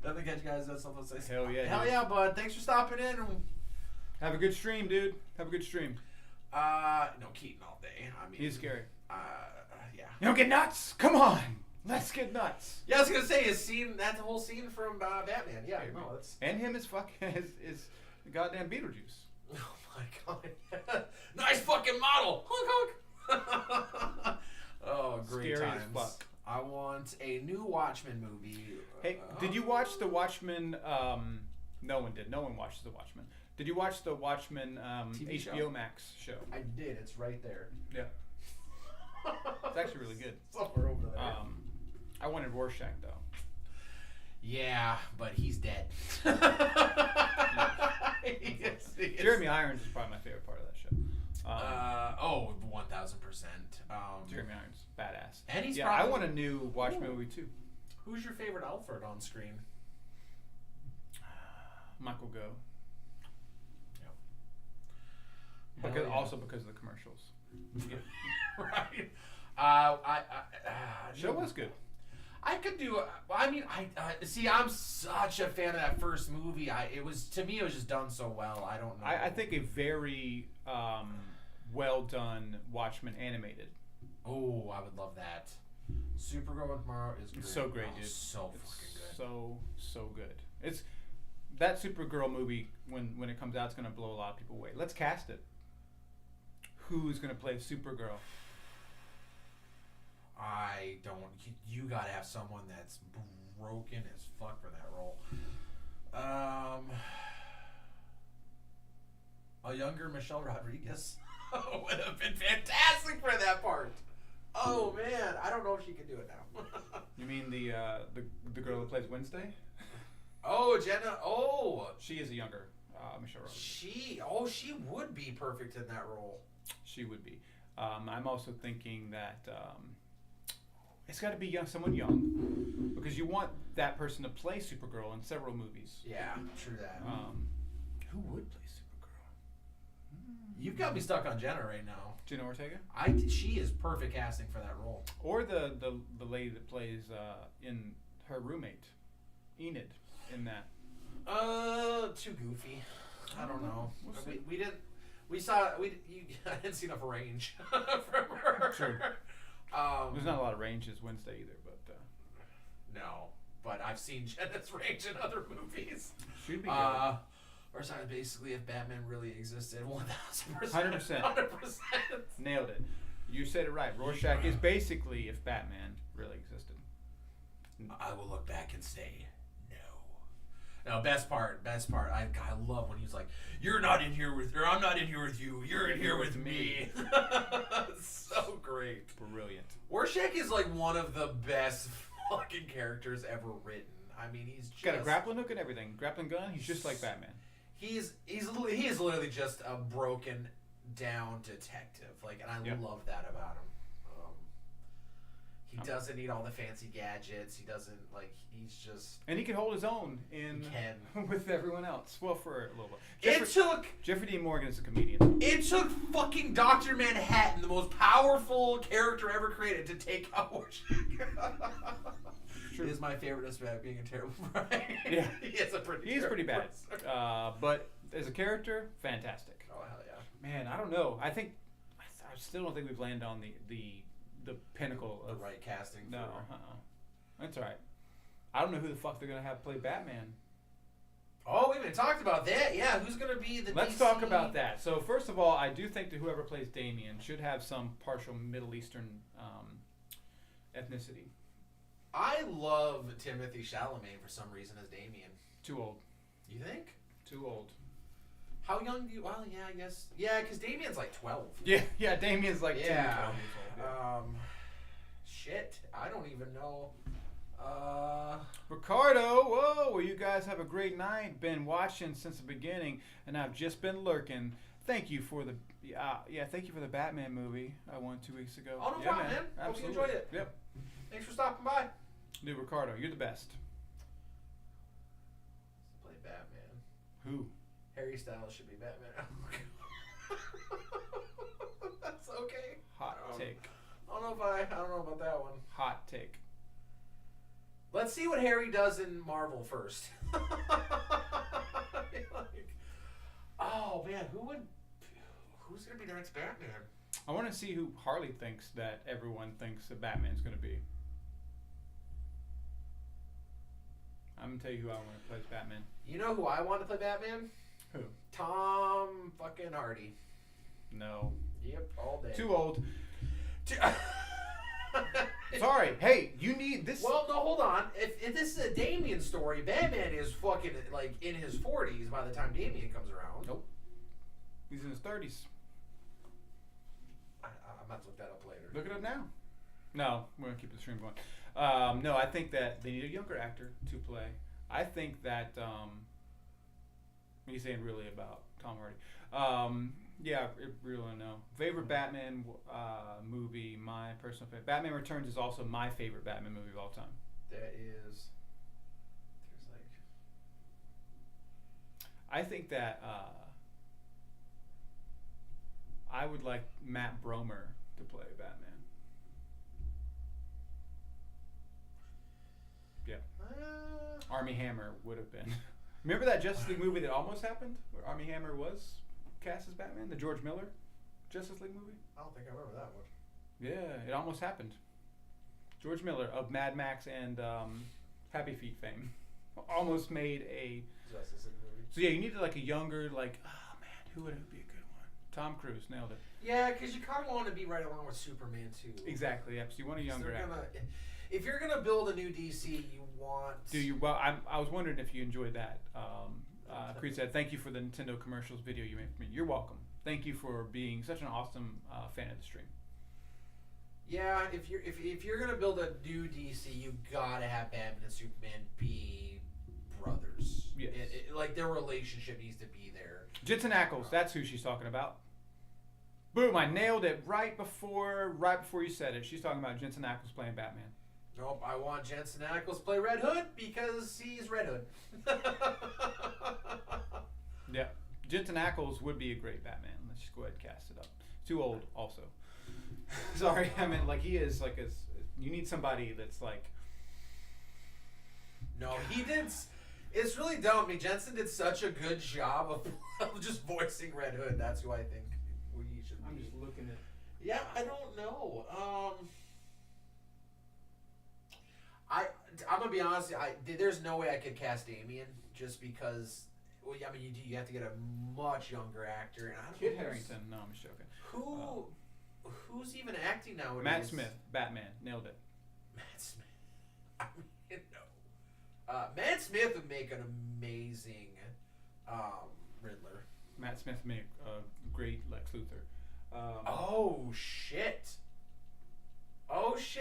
Nothing catch you guys. That's something to say. Hell yeah. Hell yeah, bud. Thanks for stopping in. Have a good stream, dude. Have a good stream. No, Keaton all day. I mean, he's scary. Yeah. You don't get nuts? Come on. Let's get nuts. Yeah, I was gonna say that whole scene from Batman. Yeah, no, that's and him is is the goddamn Beetlejuice. Oh my god. Nice fucking model. Honk honk. Oh, great Scary times. as fuck. I want a new Watchmen movie. Hey, did you watch the Watchmen? No one did. No one watches the Watchmen. Did you watch the Watchmen TV HBO show? Max show? I did. It's right there. Yeah. It's actually really good. Somewhere over there. I wanted Rorschach though. Yeah, but he's dead. Jeremy Irons is probably my favorite part of that show. 1000%. Jeremy Irons, badass. And he's I want a new Watchmen movie too. Who's your favorite Alfred on screen? Michael Gough. Yep. Because of the commercials. Right. Show was good. I could do. I mean, see. I'm such a fan of that first movie. It was just done so well. I don't know. I think a very well done Watchmen animated. Oh, I would love that. Supergirl with Tomorrow is great. So great, dude. So fucking good. So good. It's that Supergirl movie when it comes out, it's gonna blow a lot of people away. Let's cast it. Who's gonna play Supergirl? I don't. You gotta have someone that's broken as fuck for that role. A younger Michelle Rodriguez would have been fantastic for that part. Oh man, I don't know if she could do it now. You mean the girl that plays Wednesday? Oh, Jenna. Oh, She is a younger Michelle Rodriguez. she would be perfect in that role. She would be. I'm also thinking that it's got to be someone young, because you want that person to play Supergirl in several movies. Yeah, true that. Who would play Supergirl? You've got me stuck on Jenna right now. Jenna Ortega? She is perfect casting for that role. Or the lady that plays in her roommate, Enid, in that. Too goofy. I don't know. We'll see. I didn't see enough range from her. Sure. There's not a lot of range as Wednesday either, but no. But I've seen Jenna's range in other movies. Should be good. Or sorry, basically, if Batman really existed, 1,000%. 100%. 100%. Nailed it. You said it right. Rorschach is basically if Batman really existed. I will look back and say, no. No, best part. I love when he's like, "You're not in here with, or I'm not in here with you. You're in here with me." So great. Brilliant. Rorschach is like one of the best fucking characters ever written. I mean, he's just Got a grappling hook and everything. Grappling gun. He's just like Batman. He is literally just a broken down detective. Like, and I love that about him. He doesn't need all the fancy gadgets. He doesn't, like, he's just... And he can hold his own with everyone else. Well, for a little bit. Jeffrey Dean Morgan is a comedian. It took fucking Dr. Manhattan, the most powerful character ever created, to take out Rorschach. He is my favorite aspect, being a terrible Brian. Yeah. He's pretty bad. But as a character, fantastic. Oh, hell yeah. Man, I don't know. I still don't think we've landed on the pinnacle of the right casting. No, that's all right. I don't know who the fuck they're gonna have play Batman. Oh, we haven't talked about that. Yeah, who's gonna be the? Let's DC? talk about that. So first of all, I do think that whoever plays Damian should have some partial Middle Eastern ethnicity. I love Timothy Chalamet for some reason as Damian. Too old. You think? Too old. How young do you? Well, yeah, I guess. Yeah, because Damian's like 12. Yeah, Damian's like 10 or 12 years old. Yeah. Shit, I don't even know. Ricardo, whoa! Well, you guys have a great night. Been watching since the beginning, and I've just been lurking. Thank you for the thank you for the Batman movie I won 2 weeks ago. Oh, no problem, man. Hope you enjoyed it. Yep. Thanks for stopping by. Dude, Ricardo, you're the best. Play Batman. Who? Harry Styles should be Batman. That's okay. Hot take. I don't know about that one. Hot take. Let's see what Harry does in Marvel first. Oh man, who's gonna be the next Batman? I want to see who Harley thinks that everyone thinks that Batman's gonna be. I'm gonna tell you who I want to play as Batman. You know who I want to play Batman? Who? Tom fucking Hardy. No. Yep, all day. Too old. Sorry. Hey, you need this. Well, no, hold on. If this is a Damian story, Batman is fucking like in his 40s by the time Damian comes around. Nope. He's in his 30s. I'm about to look that up later. Look it up now. No, we're gonna keep the stream going. No, I think that they need a younger actor to play. I think that. What are you saying really about Tom Hardy? Yeah, really no. Favorite Batman movie, my personal favorite. Batman Returns is also my favorite Batman movie of all time. That is. There's like. I think that I would like Matt Bromer to play Batman. Yeah. Armie Hammer would have been. Remember that Justice League movie that almost happened, where Armie Hammer was cast as Batman, the George Miller Justice League movie? I don't think I remember that one. Yeah, it almost happened. George Miller of Mad Max and Happy Feet fame almost made a Justice League movie. So yeah, you needed like a younger, like, oh man, who would be a good one? Tom Cruise, nailed it. Yeah, because you kind of want to be right along with Superman too. Exactly. Yep. So you want a younger actor. If you're gonna build a new DC, you want. Do you? Well, I was wondering if you enjoyed that. Creed said, "Thank you for the Nintendo commercials video you made for me. You're welcome. Thank you for being such an awesome fan of the stream." Yeah, if you're gonna build a new DC, you gotta have Batman and Superman be brothers. Yes. Like their relationship needs to be there. Jensen Ackles, that's who she's talking about. Boom! I nailed it right before you said it. She's talking about Jensen Ackles playing Batman. Nope, I want Jensen Ackles to play Red Hood because he's Red Hood. Yeah, Jensen Ackles would be a great Batman. Let's just go ahead and cast it up. Too old, also. Sorry, I meant like he is like you need somebody that's like. No, he did. It's really dumb. I mean, Jensen did such a good job of just voicing Red Hood. That's who I think we should be. I'm just looking at. Yeah, I don't know. I'm gonna be honest. There's no way I could cast Damien just because. Well, I mean, you have to get a much younger actor. And I don't Kit know Harington. No, I'm just joking. Who's even acting nowadays? Matt Smith, Batman, nailed it. Matt Smith. I mean, no. Matt Smith would make an amazing Riddler. Matt Smith would make a great Lex Luthor. Oh shit!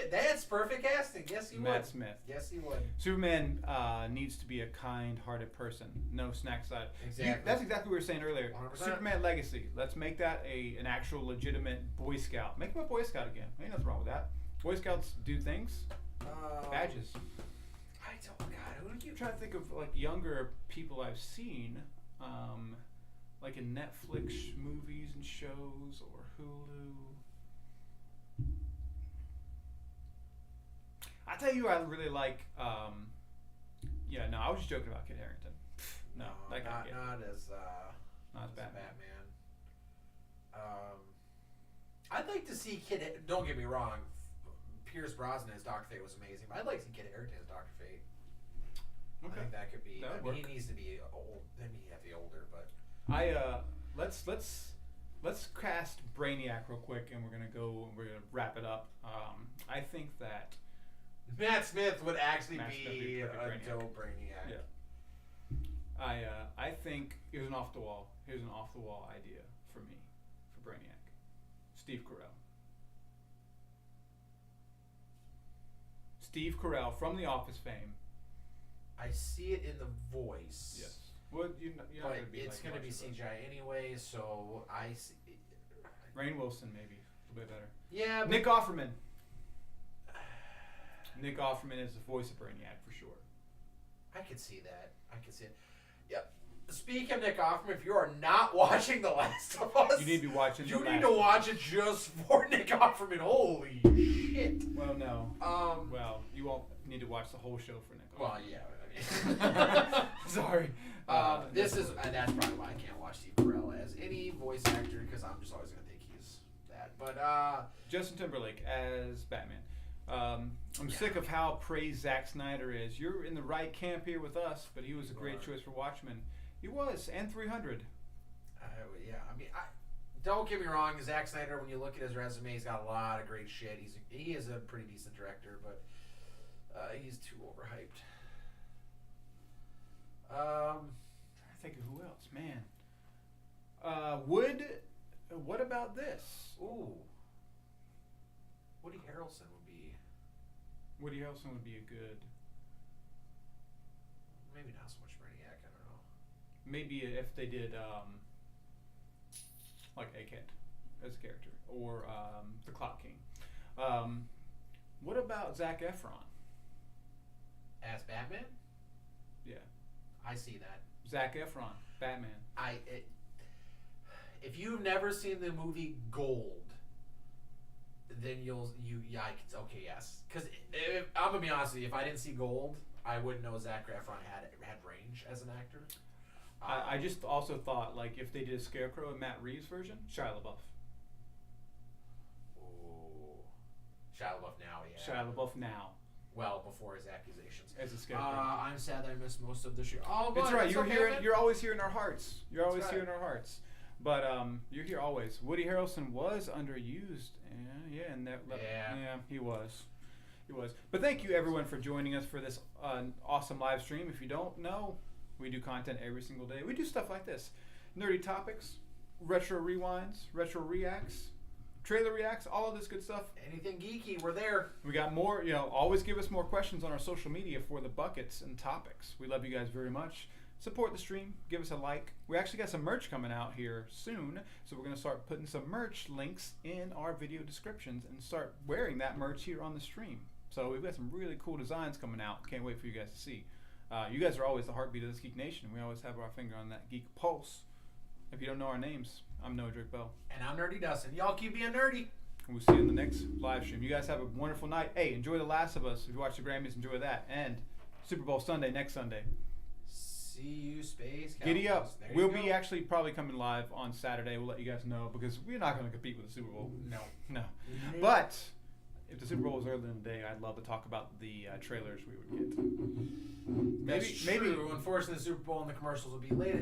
That's perfect casting. Yes, he would. Matt Smith. Yes, he would. Superman needs to be a kind-hearted person. No snack side. Exactly. That's exactly what we were saying earlier. 100%. Superman Legacy. Let's make that an actual legitimate Boy Scout. Make him a Boy Scout again. Ain't nothing wrong with that. Boy Scouts do things. Badges. I don't. God, who do you? I'm trying to think of like younger people I've seen, like in Netflix movies and shows or Hulu. I tell you, I really like. Yeah, no, I was just joking about Kit Harington. No, that guy. Not as Batman. I'd like to see Kit. Don't get me wrong. Pierce Brosnan as Dr. Fate was amazing, but I'd like to see Kit Harington as Dr. Fate. Okay. I think that could be. That would he needs to be old. I mean, he has to be older, but. Let's cast Brainiac real quick, and we're gonna wrap it up. I think that Matt Smith would actually Matt Smith would be be a perfect Brainiac. dope Brainiac. Yeah. I think here's an off the wall idea for me for Brainiac. Steve Carell. Steve Carell from The Office fame. I see it in the voice. Yes. Well, you're not But gonna be it's like going to be much of a- CGI anyway, so I see. Rainn Wilson maybe a little bit better. Yeah, but Nick Offerman. Nick Offerman is the voice of Brainiac for sure. I could see that. I could see it. Yep. Speaking of Nick Offerman, if you are not watching The Last of Us, You need to be watching. you The need Last to of Us. watch it just for Nick Offerman. Holy shit. Well, no. Well, You won't need to watch the whole show for Nick. well, Offerman. yeah. I mean. Sorry. That's probably why I can't watch Steve Carell as any voice actor because I'm just always gonna think he's that. But Justin Timberlake as Batman. I'm sick of how praised Zack Snyder is. You're in the right camp here with us, but he was a great choice for Watchmen. He was, and 300. yeah, I mean, don't get me wrong, Zack Snyder. When you look at his resume, he's got a lot of great shit. He is a pretty decent director, but he's too overhyped. Trying to think of who else, man. What about this? Ooh, Woody Harrelson would be. Woody Harrelson would be a good. Maybe not so much Brainiac. I don't know. Maybe if they did like A-Kent as a character, or the Clock King. What about Zac Efron? As Batman? Yeah. I see that. Zac Efron, Batman. If you've never seen the movie Gold, then okay, yes. Because I'm gonna be honest with you, if I didn't see Gold, I wouldn't know Zach Efron had range as an actor. I just also thought, like, if they did a Scarecrow in Matt Reeves' version, Shia LaBeouf. Oh, Shia LaBeouf now, yeah. Shia LaBeouf now. Well, before his accusations. As a Scarecrow. I'm sad that I missed most of the show. Oh, but it's right. You're okay, here. man. You're always here in our hearts. You're always That's here right. in our hearts. But you're here always. Woody Harrelson was underused. Yeah, and yeah, he was. He was. But thank you everyone for joining us for this awesome live stream. If you don't know, we do content every single day. We do stuff like this: nerdy topics, retro rewinds, retro reacts, trailer reacts, all of this good stuff. Anything geeky, we're there. We got more. Always give us more questions on our social media for the buckets and topics. We love you guys very much. Support the stream. Give us a like. We actually got some merch coming out here soon, so we're going to start putting some merch links in our video descriptions and start wearing that merch here on the stream. So we've got some really cool designs coming out. Can't wait for you guys to see. You guys are always the heartbeat of this Geek Nation. We always have our finger on that Geek Pulse. If you don't know our names, I'm Noah Drake Bell. And I'm Nerdy Dustin. Y'all keep being nerdy. And we'll see you in the next live stream. You guys have a wonderful night. Hey, enjoy The Last of Us. If you watch the Grammys, enjoy that. And Super Bowl Sunday next Sunday. See you, Space Cowboys. Giddy up. There We'll you go. be actually probably coming live on Saturday. We'll let you guys know because we're not going to compete with the Super Bowl. No. But if the Super Bowl was earlier in the day, I'd love to talk about the trailers we would get. That's true. Unfortunately, the Super Bowl and the commercials will be late.